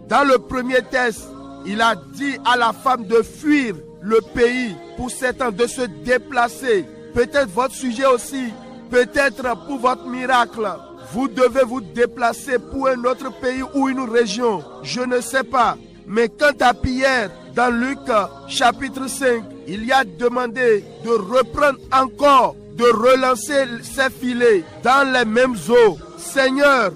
Dans le premier texte, il a dit à la femme de fuir le pays pour 7 ans, de se déplacer. Peut-être votre sujet aussi, peut-être pour votre miracle. Vous devez vous déplacer pour un autre pays ou une région. Je ne sais pas. Mais quant à Pierre, dans Luc chapitre 5, il y a demandé de reprendre encore, de relancer ses filets dans les mêmes eaux. Seigneur,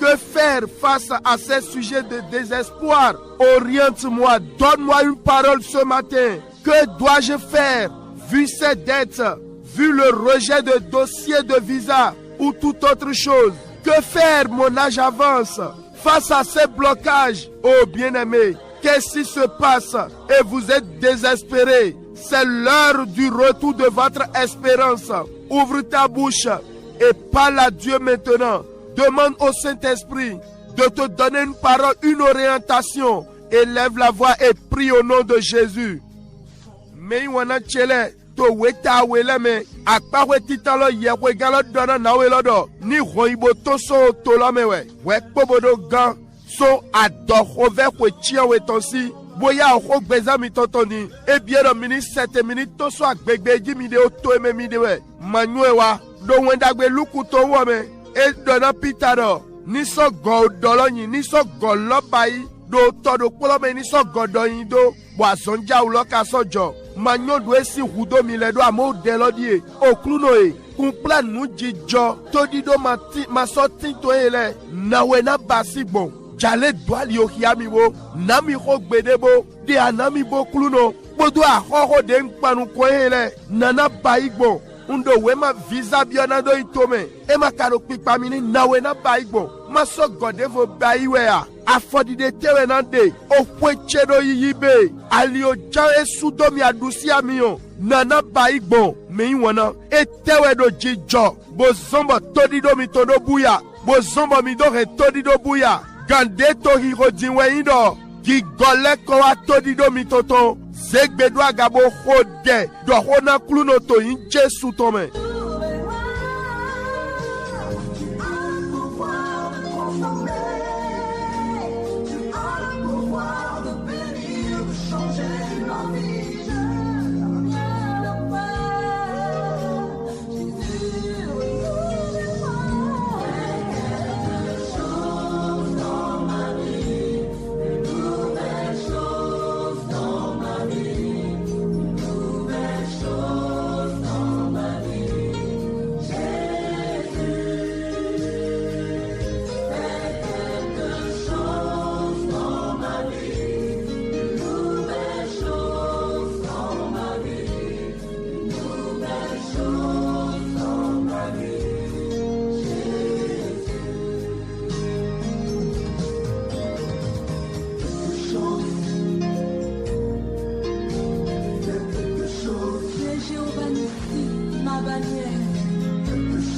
que faire face à ces sujets de désespoir? Oriente-moi, donne-moi une parole ce matin. Que dois-je faire vu ces dettes, vu le rejet de dossiers de visa ou toute autre chose? Que faire? Mon âge avance. Face à ces blocages, oh bien-aimé, qu'est-ce qui se passe et vous êtes désespéré? C'est l'heure du retour de votre espérance. Ouvre ta bouche et parle à Dieu maintenant. Demande au Saint-Esprit de te donner une parole, une orientation. Élève la voix et prie au nom de Jésus. Mais to weta wele me akpa wetita lo yewe galo dona na we lodo ni hoibo to so to lo me we pobodo gan so adorove we chia we tonsi boya o gbeza mi totoni e biero mini 7 minutes to so agbegbeji mi de o to eme mi de we manue wa do wendagbe luku to wo me e dona pitaro ni so go doloyin ni so go lo bayi do todo polo me ni so godoyin do boazonja ulo ka sojo manyodo esi hudo miledo amo delodie oklunoe kumple nu jijo todido masoti to ele nawe na basigbon jale dwali ohiami wo nami ho gbedebo de anami bo kluno bodo ahoho de npanu ko ele nana baigbon ndo wema visa biona do itome e makaro pipa mini nawe na baigbon maso godevo baiwe a afodide tewe nande okwechedo yibe alio jan esudomi adusi amion nana baigbon mi wona e tewe do jijo bozombo todido mi todo buya bozombo mi do re todido buya gande to hiro jinwe indo gigole ko wa todido mi toto Zegbedo agabo hode. Dohona klunoto in Jesu tome.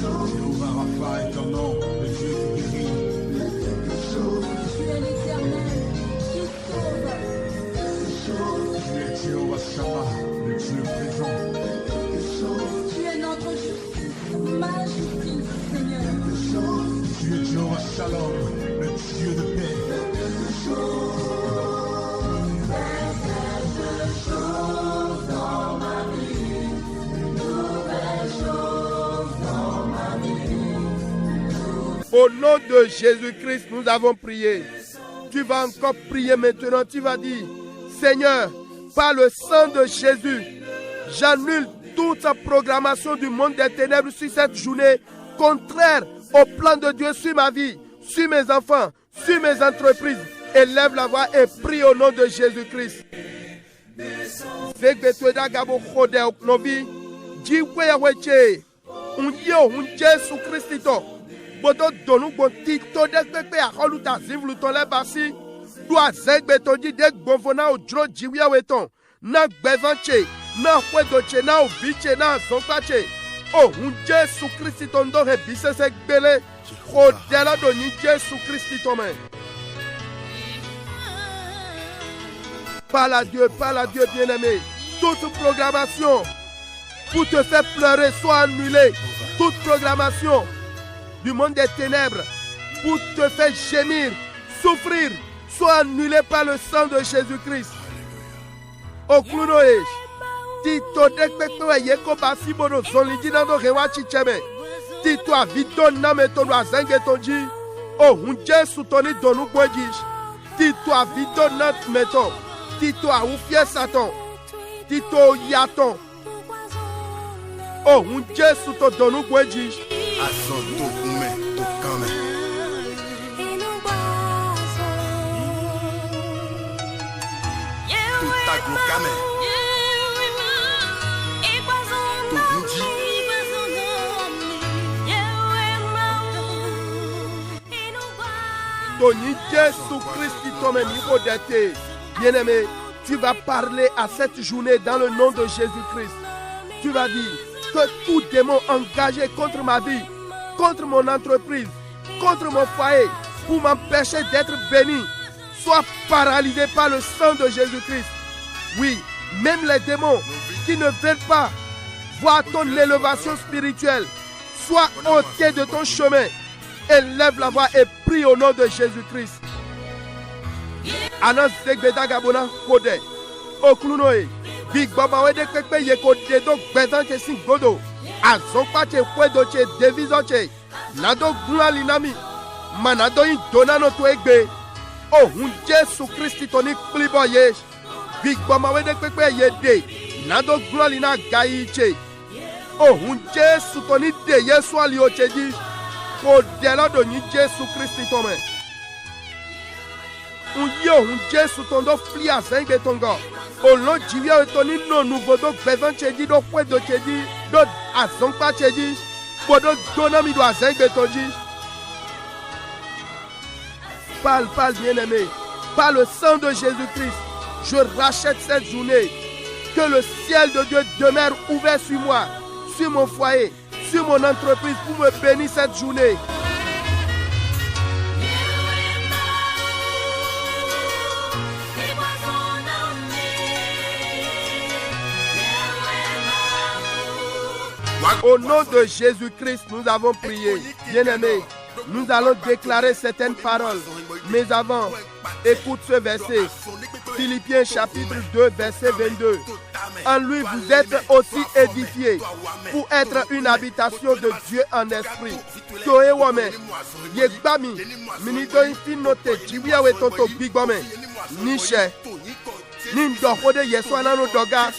Jéhovah Rapha est ton nom, le Dieu qui guérit. Tu es l'Éternel qui sauve. Tu es Jéhovah Shammah, le Dieu présent. Tu es notre justice, ma justice, Seigneur. Tu es Jéhovah Shalom, le Dieu de paix. Au nom de Jésus-Christ, nous avons prié. Tu vas encore prier maintenant. Tu vas dire, Seigneur, par le sang de Jésus, j'annule toute sa programmation du monde des ténèbres sur cette journée, contraire au plan de Dieu sur ma vie, sur mes enfants, sur mes entreprises. Élève la voix et prie au nom de Jésus-Christ. Bodo donu gbonti to de pepe aholuta zivluton le basi do azegbeton di de gbonfona ojro jiwia weton na gbezanche na hwedoche na obiche na zonpache ohun Jesu Kristi ton do rebise se gbele kodela do ni Jesu Kristi ton men. Parle à Dieu bien-aimé. Toute programmation pour te faire pleurer soit annulée. Toute programmation du monde des ténèbres pour te faire gémir, souffrir, soit annulé par le sang de Jésus-Christ. Oklunoe, Tito dekpekpe yeko basi bono zonlidi nando rewa chicheme. Tito avito name tono azenge tonji. Oh, un Jesu toni donu gwejish. Tito avito nat meton. Tito a oufie Satan. Tito yaton. Oh, un Jesu to donu gwejish. Azoto ume tokame. Tutagokame. Togundi. Toni Jésus Christ tome niveau d'été. Bien-aimé, tu vas parler à cette journée dans le nom de Jésus-Christ. Tu vas dire que tout démon engagé contre ma vie, contre mon entreprise, contre mon foyer, pour m'empêcher d'être béni, soit paralysé par le sang de Jésus-Christ. Oui, même les démons qui ne veulent pas voir ton élévation spirituelle, sois ôté de ton chemin. Élève la voix et prie au nom de Jésus-Christ. Anas Zegbeda Gabona Kode, Oklunoe, Big Baba Wede Kekpe Yeko Dedo Bezanche Singodo, Azokpache Kwedoche Devizoche, Nado Gula Linami, Manado in Donano Twegbe, Oh, un Jesu Christi Toni Pliboye, Big Baba Wede Kekpe Yede, Nado Gula Lina Gaiche, Oh, un Jesu Toni De Yesu Aliocheji, Kodela Doni Jesu Christi Tome. Un Jesu tondo fli a zengbe tongo. O lo jivia etoni no nouveau do bezan cheji do kwe do cheji do azongpa cheji bodo donami do zengbe tonji. Parle bien-aimé. Par le sang de Jésus-Christ, je rachète cette journée. Que le ciel de Dieu demeure ouvert sur moi, sur mon foyer, sur mon entreprise pour me bénir cette journée. Au nom de Jésus-Christ, nous avons prié. Bien-aimés, nous allons déclarer certaines paroles. Mais avant, écoute ce verset. Philippiens chapitre 2, verset 22. En lui, vous êtes aussi édifiés pour être une habitation de Dieu en esprit. Toé wame, yegbami, minito infinote, jiwiawe tonto bigome, niche, nindokode yeswanano doga.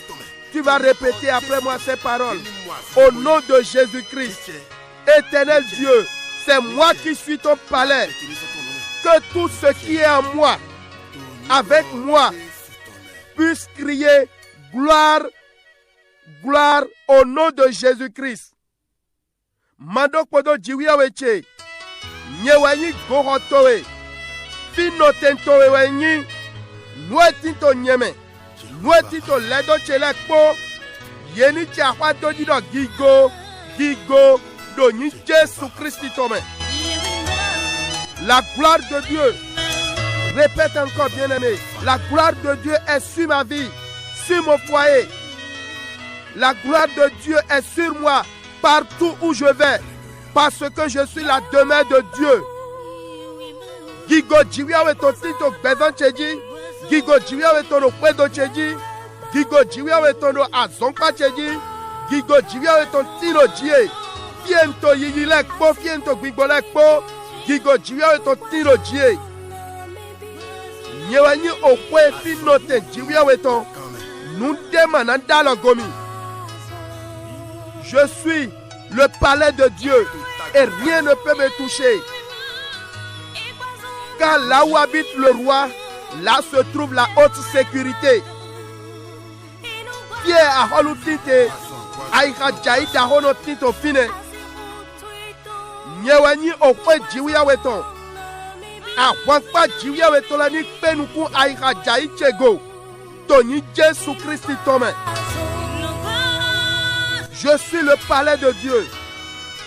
Tu vas répéter après moi ces paroles. Au nom de Jésus-Christ, éternel Dieu, c'est moi qui suis ton palais. Que tout ce qui est en moi, avec moi, puisse crier gloire, gloire au nom de Jésus-Christ. Mandok podo jiwia weche, nyewanyi gohotowe, fino tentowe wenyi, nuetinto nyeme, nuetinto ledo chelekpo, yeni chahwa dodido gigo, gigo, doni Jésus Christ tome. La gloire de Dieu, répète encore bien-aimé, la gloire de Dieu est sur ma vie, sur mon foyer. La gloire de Dieu est sur moi, partout où je vais, parce que je suis la demeure de Dieu. Gigo jiwiawe to tito bezan cheji, gigo jiwiawe to no kwedo cheji, gigo jiwiawe to no azonpa cheji, gigo jiwiawe to tiro jie, fiento yiyilek po, fiento gbigbolek po, gigo jiwiawe to tiro jie. Nyewanyi okwe finote jiwiawe to, nundema nandalo gomi. Je suis le palais de Dieu et rien ne peut me toucher. Car là où habite le roi, là se trouve la haute sécurité. Pierre a holutite, aïka jaïta hono tito fine. Nyewanyi okwe jiwia weton. A wankpa jiwia weton la ni penuku aïka jaïchego. Toni Jésus Christ tome. Je suis le palais de Dieu.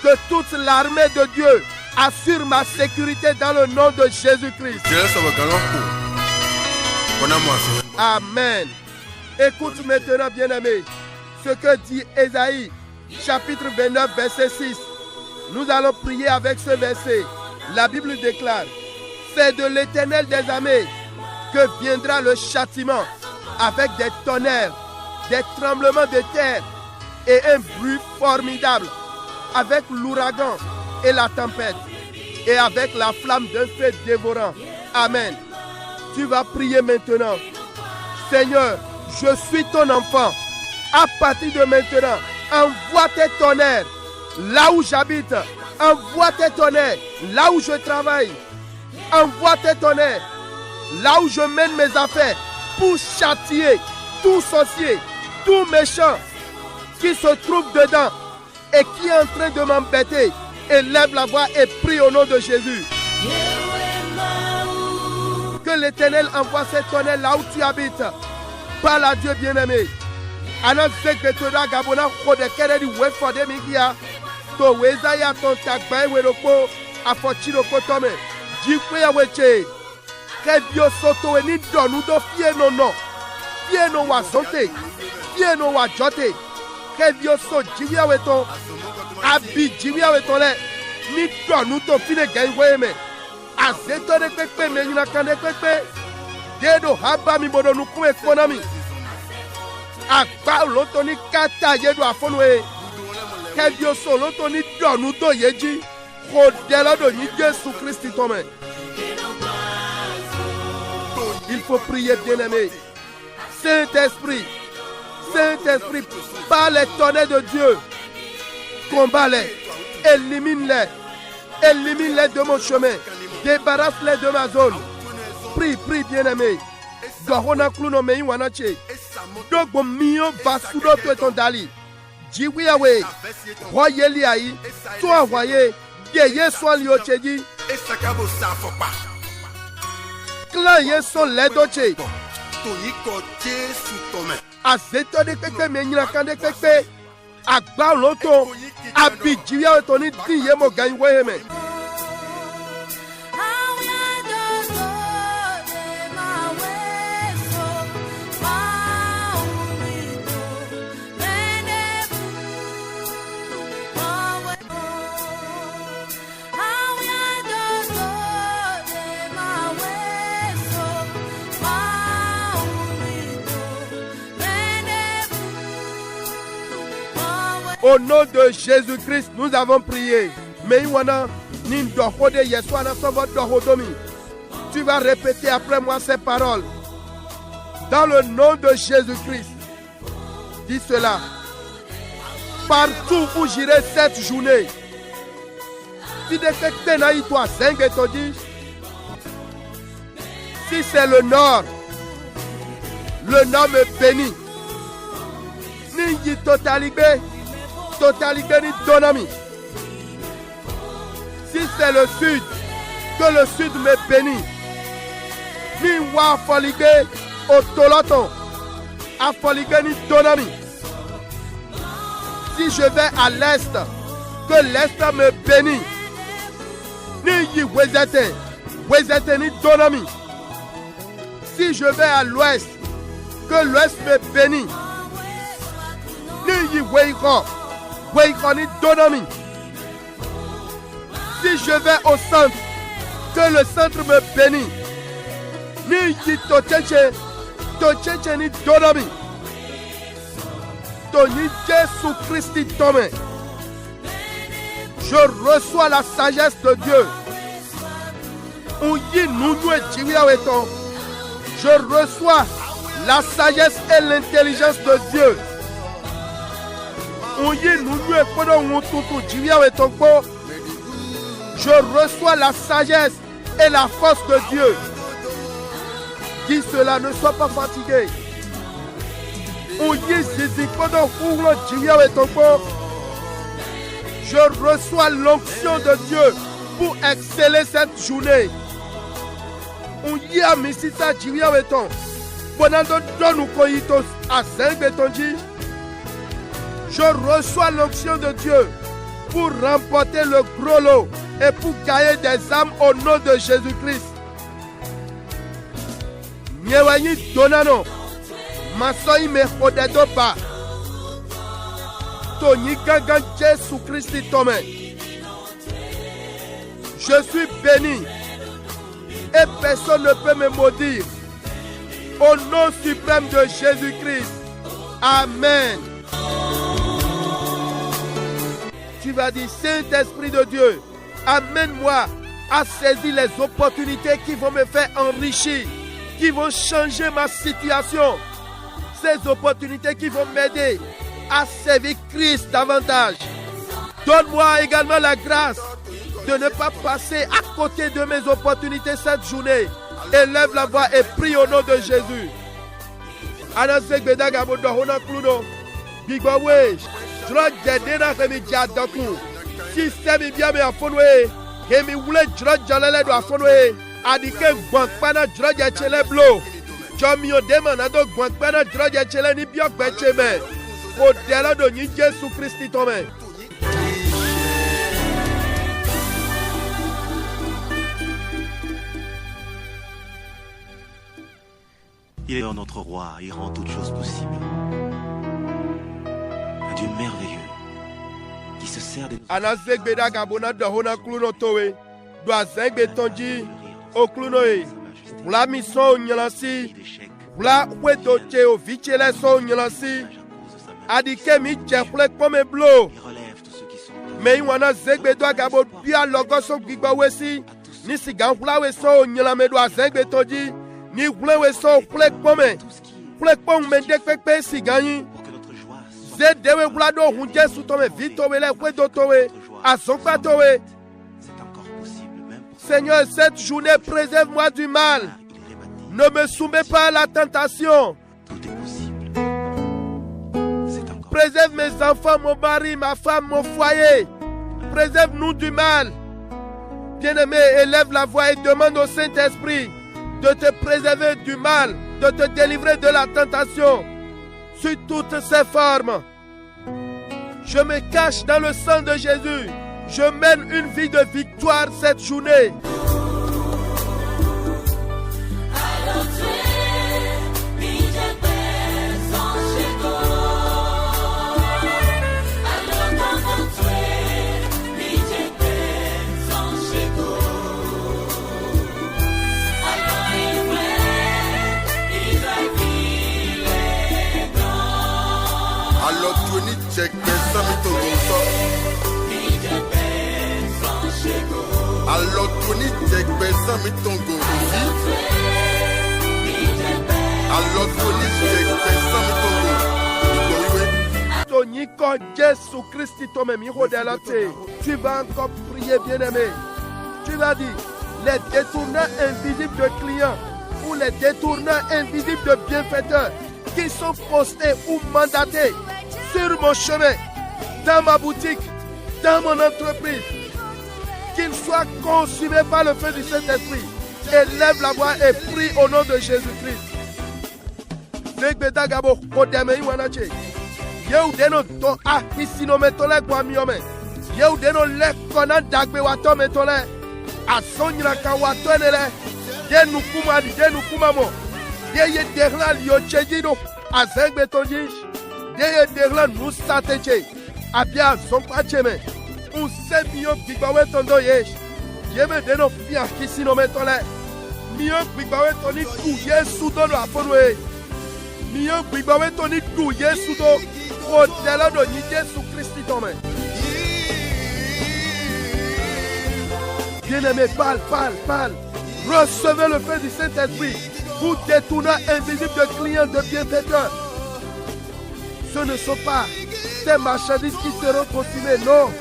Que toute l'armée de Dieu assure ma sécurité dans le nom de Jésus-Christ. Amen. Écoute maintenant, bien-aimé, ce que dit Ésaïe, chapitre 29, verset 6. Nous allons prier avec ce verset. La Bible déclare, c'est de l'Éternel des armées que viendra le châtiment avec des tonnerres, des tremblements de terre et un bruit formidable, avec l'ouragan et la tempête, et avec la flamme d'un feu dévorant. Amen. Tu vas prier maintenant. Seigneur, je suis ton enfant. À partir de maintenant, envoie tes tonnerres là où j'habite. Envoie tes tonnerres là où je travaille. Envoie tes tonnerres là où je mène mes affaires pour châtier tout sorcier, tout méchant qui se trouve dedans et qui est en train de m'embêter. Élève la voix et prie au nom de Jésus. Que l'Éternel envoie ses tonnerres là où tu habites. Parle à Dieu bien-aimé. Anan seketoda gabona kode kere di wefode migia. To wezaya ton takbae weroko afochiro kotome. Jikwe ya weche. Kebio soto eni donu do fie no no. Fie no wa zonte. Fie no wa jote. Kebio so jiwia weton. Abi jiwia weton le. Ni donu to fine genwe me. Azeto de pepe me yina kande pepe. Dedo haba mi bodo nukume konami. Agba loto ni kata yedo afonwe. Kebio so loto ni donu do yeji. Kodela do ni Jésus Christ tome. Il faut prier bien-aimé. Saint-Esprit, Saint-Esprit, par les tonnerres de Dieu, combat-les, élimine-les, élimine-les de mon chemin, débarrasse-les de ma zone. Prie, prie bien-aimé. Dohona kluno mei wanache. Dogbo mio basudo to eton dali. Jiwiawe, royeli ayi, to envoyé, yeye soin liocheji. Et ça cabo ça faut pas. Clan yeso ledoche. Toyiko Jésus tome. Azeto de keke menyina kande keke. Agba loto. Abi jiwia to ni di yemo ganwe heme. Au nom de Jésus-Christ, nous avons prié. Tu vas répéter après moi ces paroles. Dans le nom de Jésus-Christ, dis cela. Partout où j'irai cette journée, si c'est le nord me bénit. Ni totalité ni donami. Si c'est le sud, que le sud me bénit. Ni wa foligé au toloton, a foligé ni donami. Si je vais à l'est, que l'est me bénit. Ni yi wezete ni donami. Si je vais à l'ouest, que l'ouest me bénit. Ni yi weikon ni donami. Si je vais au centre, que le centre me bénit. Ni yi tocheche ni donami. Toni Jésus Christ Tomé. Je reçois la sagesse de Dieu. Je reçois la sagesse et l'intelligence de Dieu. Je reçois la sagesse et la force de Dieu. Dis cela, ne sois pas fatigué. Je reçois l'onction de Dieu pour exceller cette journée. Je reçois l'onction de Dieu pour remporter le gros lot et pour gagner des âmes au nom de Jésus-Christ. Masoi me hodedopa. Toni gangan Jésus Christ Tomé. Je suis béni et personne ne peut me maudire. Au nom suprême de Jésus-Christ. Amen. Tu vas dire, Saint-Esprit de Dieu, amène-moi à saisir les opportunités qui vont me faire enrichir, qui vont changer ma situation. Ces opportunités qui vont m'aider à servir Christ davantage. Donne-moi également la grâce de ne pas passer à côté de mes opportunités cette journée. Élève la voix et prie au nom de Jésus. Jomio demanda do gwankpana droja chele ni biok becheme. O dela do ni Jésus Christ tome. Il est notre roi, il rend toutes choses possibles. Un Dieu merveilleux qui se sert de Anazek beda gabona do hona kluno towe. Do azek betonji o klunoe. La mission nyalansi. La wedoche o vichele so nyalansi. Adike mi jefle kome blo. Me wana zegbe do gabo bia logo so gbigba wesi. Ni sigan hula we so nyalame do azegbe toji. Ni hule we so hule kome. Hule kome mende kpekpe siganyi. Zedewe hula do hunje sutome vitowe le wedo towe. Azokpa towe. Seigneur, cette journée, préserve-moi du mal. Ne me soumets pas à la tentation. Préserve mes enfants, mon mari, ma femme, mon foyer. Préserve-nous du mal. Bien-aimé, élève la voix et demande au Saint-Esprit de te préserver du mal, de te délivrer de la tentation sous toutes ses formes. Je me cache dans le sang de Jésus. Je mène une vie de victoire cette journée. Alors tu n'y check que ça me Alors Tony Degbesan Mitongo. Alors Tony Degbesan Mitongo. Tony Ko Jésus Christ toi-même, tu vas encore prier, bien-aimé. Tu vas dire, les détourneurs invisibles de clients ou les détourneurs invisibles de bienfaiteurs qui sont postés ou mandatés sur mon chemin, dans ma boutique, dans mon entreprise, qu'ils soient consumés par le feu du Saint-Esprit. Élève la voix et prie au nom de Jésus-Christ. Abia sompa cheme un semio bigbawe tondo yesh yeme deno fia kisino metole mio bigbawe toni ku Yesu do afonwe mio bigbawe toni ku Yesu do o dela do ni Jésus Christ tome. Bien-aimé, parle. Recevez le feu du Saint-Esprit. Vous détournez invisibles de clients, de bienfaiteurs. Ce ne sont pas ces marchandises qui seront consumées, non.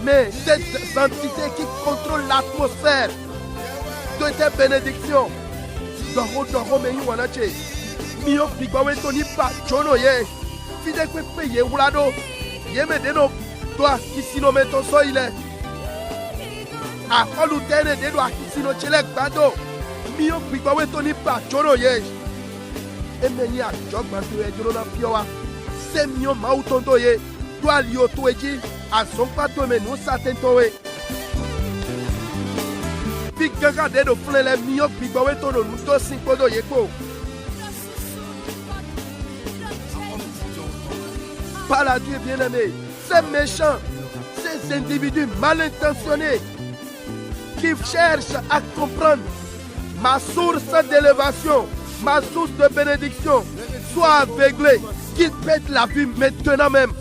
Mais cette entité qui contrôle l'atmosphère de tes bénédictions. Doro me wanache. Mio bigbawe toni pa chono ye. Fide kwe peye wulado. Yeme deno toi kisino meto so ile. Akolu tene dedo akisino chele gbado. Mio bigbawe toni pa chono ye. Emeni a jogman tu e joro na piowa. Se mio mautondo ye. Toi lio tu eji. A son pato me no saten towe. Big gaga dedo flele mio bigbawe tono nuto sinkodo yeko. Par la Dieu bien-aimé, ces méchants, ces individus mal intentionnés qui cherchent à comprendre ma source d'élévation, ma source de bénédiction, soient aveuglés, qu'ils pètent la vue maintenant même.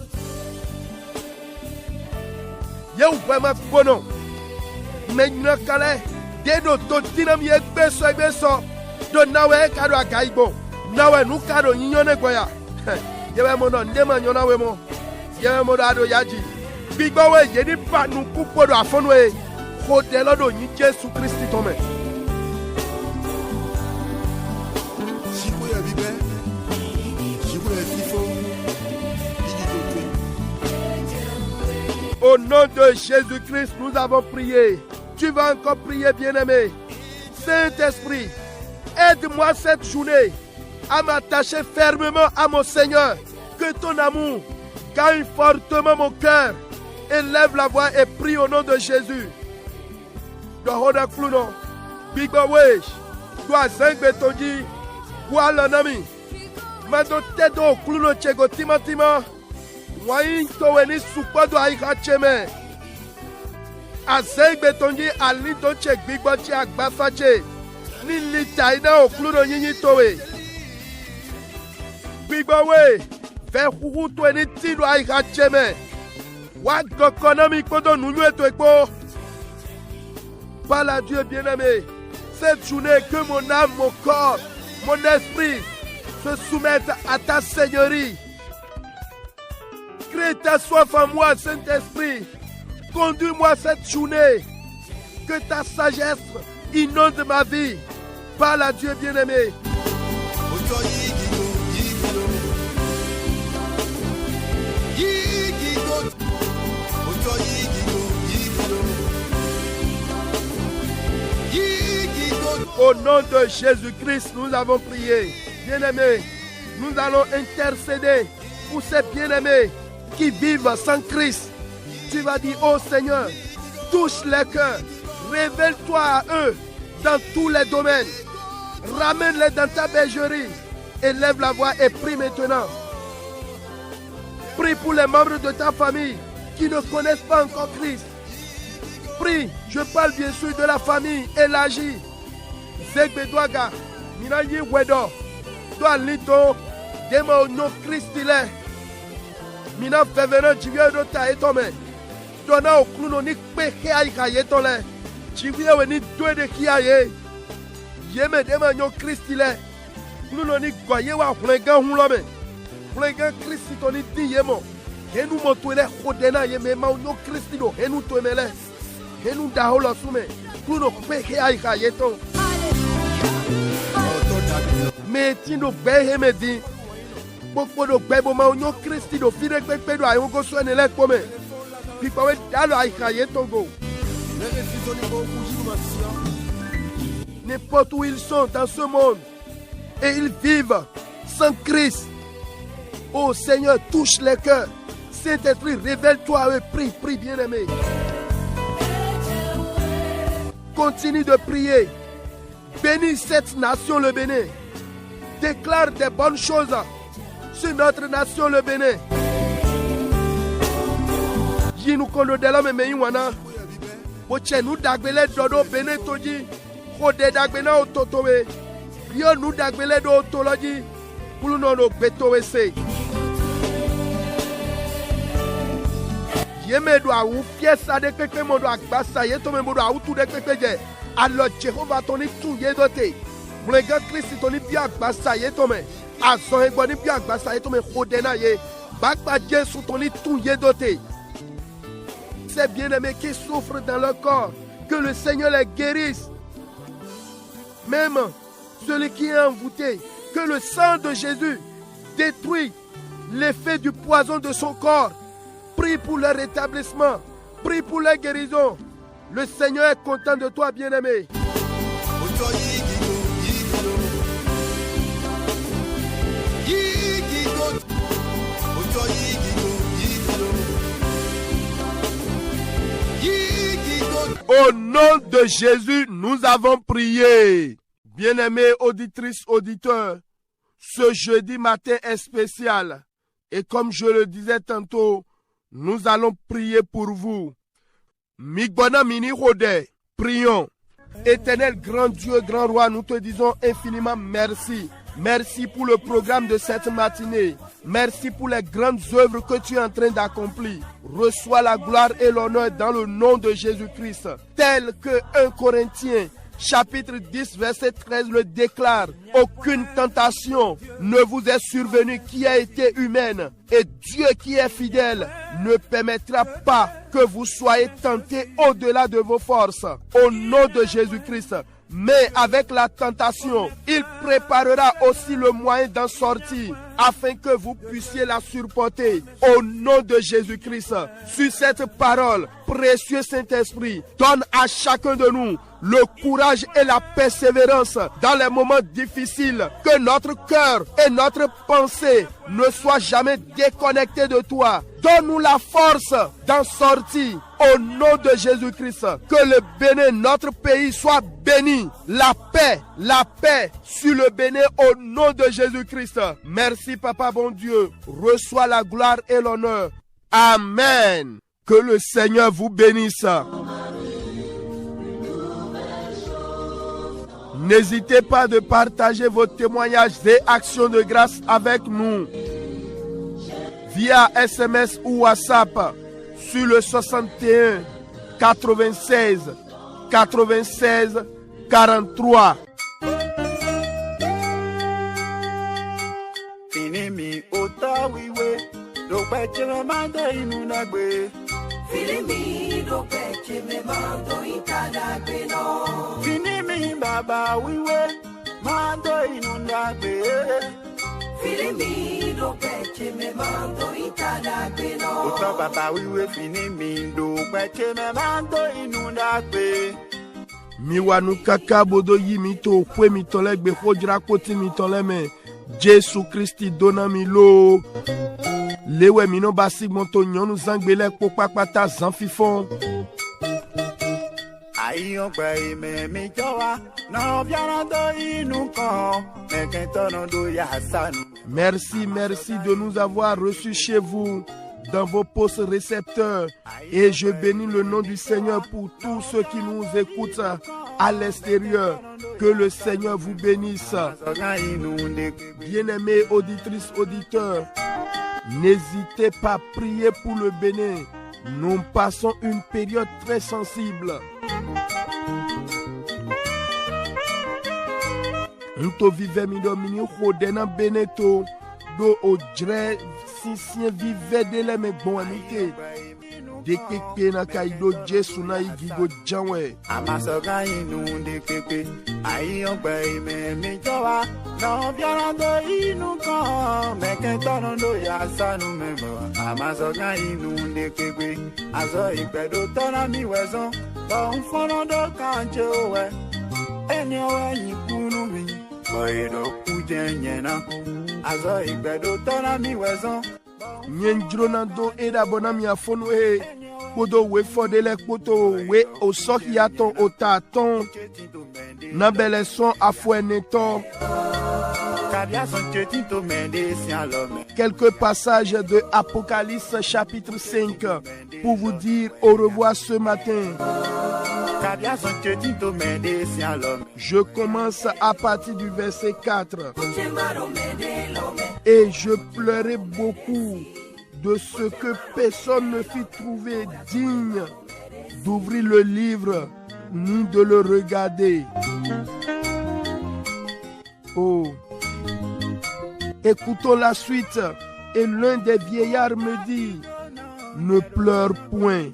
Y'a vraiment bon. Maintenant, Calais, des d'autres dynamiques, beso, de Nawe Kado Akaibo, Nawe Nukado Yone Goya. Yewe mono ndema nyona wemo. Yewe mono ado yaji. Bigba we yedi pa nuku podo afonwe. Hodelo do ni Jésus Christ tome. Au nom de Jésus-Christ, nous avons prié. Tu vas encore prier, bien-aimé. Saint-Esprit, aide-moi cette journée à m'attacher fermement à mon Seigneur. Que ton amour gagne fortement mon cœur. Élève la voix et prie au nom de Jésus. Dohoda Kluno, Bigba Wesh, Toi Zengbetonji, Kwa Lanami, Mado Tedo Kluno Chego Timatima, Wain Toweni Supado Aika Cheme, Azengbetonji Alido Chek Bigba Chak Bafache, Nili Taina Kluno Yini Towe. Bigba We, Verhu Toweni Tilo Aika Cheme, Wak Dokonami Kodo Nunue Toekpo. Par la Dieu bien-aimé, cette journée que mon âme, mon corps, mon esprit se soumettent à ta Seigneurie. Crée ta soif en moi, Saint-Esprit. Conduis-moi cette journée. Que ta sagesse inonde ma vie. Par la Dieu bien-aimé. Au nom de Jésus-Christ, nous avons prié. Bien-aimés, nous allons intercéder pour ces bien-aimés qui vivent sans Christ. Tu vas dire, oh Seigneur, touche les cœurs, révèle-toi à eux dans tous les domaines. Ramène-les dans ta bergerie. Élève la voix et prie maintenant. Prie pour les membres de ta famille qui ne connaissent pas encore Christ. Prie, je parle bien sûr de la famille élargie. Zegbedwaga, Minayi Wedo, Doa Lito, Demo no Christile, Mina Fevena Jivio Dota Etome, Dona Okluno Nikpe Aika Yetole, Chiviye we ni doe de kiaye. Yeme dema nyon Christi le. Nous non ni goye wa hulengan hulome. Hulengan Christi to ni di yemo. Henu motoele hodena yeme ma nyon Christi do. Henu to emele. Henu da holo sume. Nous no pe he ai ka yeton. Me tindo be he me di. Bokpo do be bo ma nyon Christi do fide pe do ayo go so ene le pome. Pipa we dalo ai ka yeton go. N'importe où ils sont dans ce monde et ils vivent sans Christ. Oh Seigneur, touche les cœurs. Saint-Esprit, révèle-toi à eux. Prie, bien-aimé. Continue de prier. Bénis cette nation, le Bénin. Déclare des bonnes choses sur notre nation, le Bénin. Nous connaissons les wana. Oche nous dagbele dodo Bénin toji. Ode dagbena ototowe. Yo nous dagbele do otoloji. Pour nous no betowe se. Yeme do awu fiesa de keke modo agbasa yeto me modo awu tu de keke je. Alors Jehovah toni tu yedote. Mlega Christ toni bi agbasa yeto me. Azon egbo ni bi agbasa yeto me hodena ye. Bagba Jesu toni tu yedote. Ces bien-aimés qui souffrent dans leur corps, que le Seigneur les guérisse. Même celui qui est envoûté, que le sang de Jésus détruit l'effet du poison de son corps. Prie pour leur rétablissement, prie pour leur guérison. Le Seigneur est content de toi, bien-aimé. Au nom de Jésus, nous avons prié. Bien-aimés auditrices, auditeurs, ce jeudi matin est spécial. Et comme je le disais tantôt, nous allons prier pour vous. Migbona mini rode, prions. Éternel, grand Dieu, grand roi, nous te disons infiniment merci. Merci pour le programme de cette matinée. Merci pour les grandes œuvres que tu es en train d'accomplir. Reçois la gloire et l'honneur dans le nom de Jésus-Christ. Tel que 1 Corinthiens chapitre 10 verset 13 le déclare. Aucune tentation ne vous est survenue qui a été humaine. Et Dieu qui est fidèle ne permettra pas que vous soyez tentés au-delà de vos forces. Au nom de Jésus-Christ. Mais avec la tentation, il préparera aussi le moyen d'en sortir afin que vous puissiez la supporter. Au nom de Jésus-Christ, sur cette parole, précieux Saint-Esprit, donne à chacun de nous le courage et la persévérance dans les moments difficiles. Que notre cœur et notre pensée ne soient jamais déconnectés de toi. Donne-nous la force d'en sortir. Au nom de Jésus-Christ, que le Bénin, notre pays, soit béni. La paix sur le Bénin au nom de Jésus-Christ. Merci Papa bon Dieu. Reçois la gloire et l'honneur. Amen. Que le Seigneur vous bénisse. N'hésitez pas de partager vos témoignages et actions de grâce avec nous via SMS ou WhatsApp sur le 61 96 96 43. Finimi otawiwe dokpeche mando inunagbe. Finimi dokpeche mando itadagbe no. Finimi baba wiwe mando inunagbe. Finimi dokpeche mando itadagbe no. Ota baba wiwe finimi dokpeche mando inunagbe. Miwanu kaka bodo yimito kwe mitolegbe hodra koti mitoleme. Jésus Christi dona milo. Lewe mino basi monto nyonu zangbele popapata zanfifon. Ayon gbe me mi jowa na biara do inu kan mekento do ya sanu. Merci de nous avoir reçus chez vous dans vos postes récepteurs. Et je bénis le nom du Seigneur pour tous ceux qui nous écoutent à l'extérieur. Que le Seigneur vous bénisse. Bien-aimés auditrices, auditeurs, n'hésitez pas à prier pour le Bénin. Nous passons une période très sensible. Nous vivons mi domini rodena beneto do odre sisien vive de le me bon amité. De keke na kaido Jesu na igigo janwe. Amasoga inu de keke ayi ogbe me mi jowa no biara do inu kan me ke tono do ya sanu me bo. Amasoga inu de keke azo igbedo tona mi wezon bon fono do kanje owe eni owe yikunu mi oido kujenyena azo igbedo tona mi wezon Nyenjronando eda bonami afonu e Kodo we fodele koto we osohiaton otaton Nabele son afoueneton. Quelques passages de Apocalypse chapitre 5 pour vous dire au revoir ce matin. Je commence à partir du verset 4. Et je pleurais beaucoup de ce que personne ne fut trouvé digne d'ouvrir le livre ni de le regarder. Oh. Écoutons la suite. Et l'un des vieillards me dit, ne pleure point.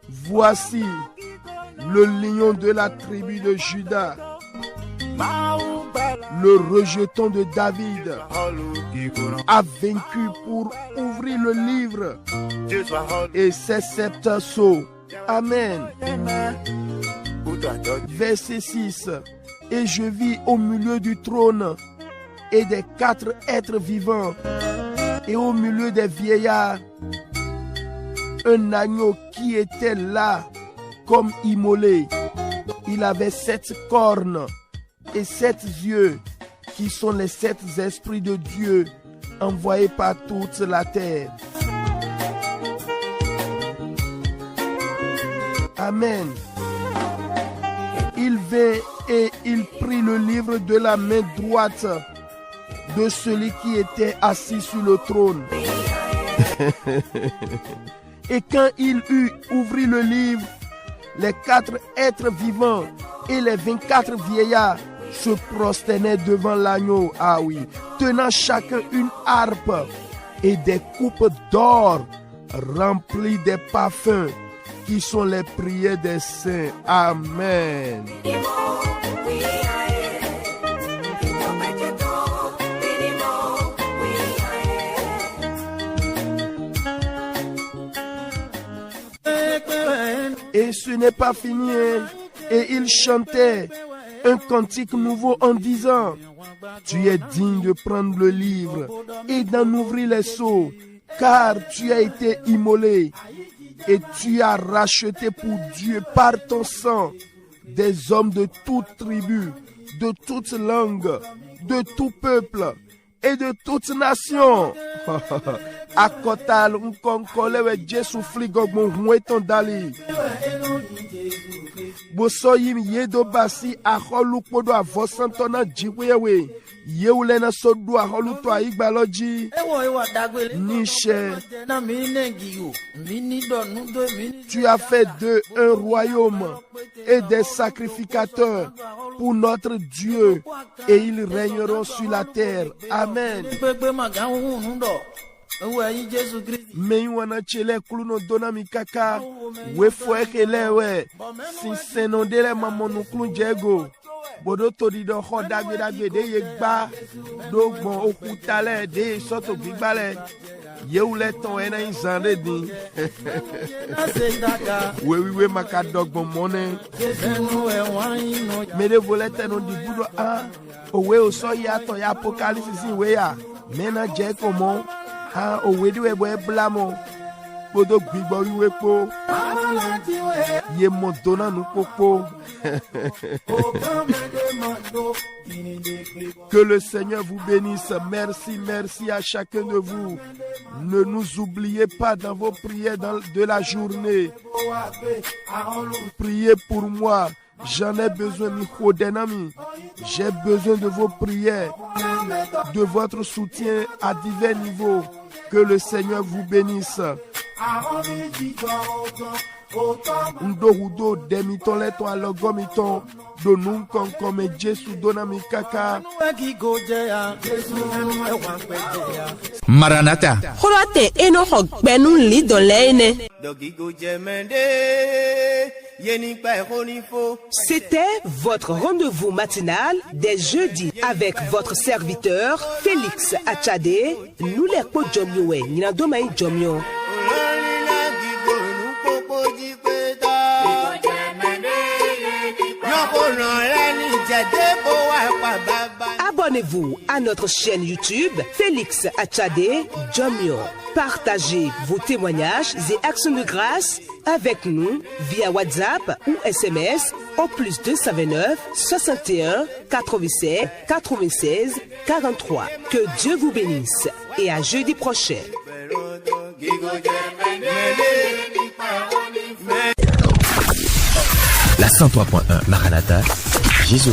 Voici le lion de la tribu de Juda, le rejeton de David, a vaincu pour ouvrir le livre et ses 7 sceaux. Amen. Verset 6. Et je vis au milieu du trône et des 4 êtres vivants et au milieu des vieillards un agneau qui était là comme immolé. Il avait 7 cornes et 7 yeux qui sont les 7 esprits de Dieu envoyés par toute la terre. Amen. Il vint et il prit le livre de la main droite de celui qui était assis sur le trône. Et quand il eut ouvert le livre, les 4 êtres vivants et les 24 vieillards se prosternaient devant l'agneau, ah oui, tenant chacun une harpe et des coupes d'or remplies des parfums qui sont les prières des saints. Amen. Et ce n'est pas fini. Et il chantait un cantique nouveau en disant, tu es digne de prendre le livre et d'en ouvrir les sceaux, car tu as été immolé et tu as racheté pour Dieu par ton sang des hommes de toute tribu, de toute langue, de tout peuple et de toute nation. Akotal unkonkole we Jesu fligogmo hueton dali. Bosoyim yedo basi aholu podo avosantona jiwewe. Yeulena sodu aholu to aigbaloji. Niche. Tu as fait d'eux un royaume et des sacrificateurs pour notre Dieu et ils régneront sur la terre. Amen. Mais wana chele kuluno dona mikaka we foeke lewe si senondele mamonu klun jego bodo tori do hodagbe de yegba do gbon okutale de soto gbigbale yeule ton ena izande din we makadogbon mone mede volete no di budo a owe oso ya to ya Apocalypse sin we ya mena je komo ha owe di we boy blamo bodo gbigbo wiwe po ye mo dona nu popo. Que le Seigneur vous bénisse. Merci, merci à chacun de vous. Ne nous oubliez pas dans vos prières de la journée. Priez pour moi. J'en ai besoin, j'ai besoin de vos prières, de votre soutien à divers niveaux. Que le Seigneur vous bénisse. Ndohudo demiton leton alogomiton. Donun konkome Jesu donami kaka. Maranatha. Holote eno hokbenu li dolene. C'était votre rendez-vous matinal des jeudis avec votre serviteur Félix Achade. Nous les podjomyowe, nina domain jomyo. Abonnez-vous à notre chaîne YouTube Félix Achade Jomyo. Partagez vos témoignages et actions de grâce avec nous via WhatsApp ou SMS au plus 229 61 87 96 43. Que Dieu vous bénisse et à jeudi prochain. La 103.1 Maranatha, Jésus.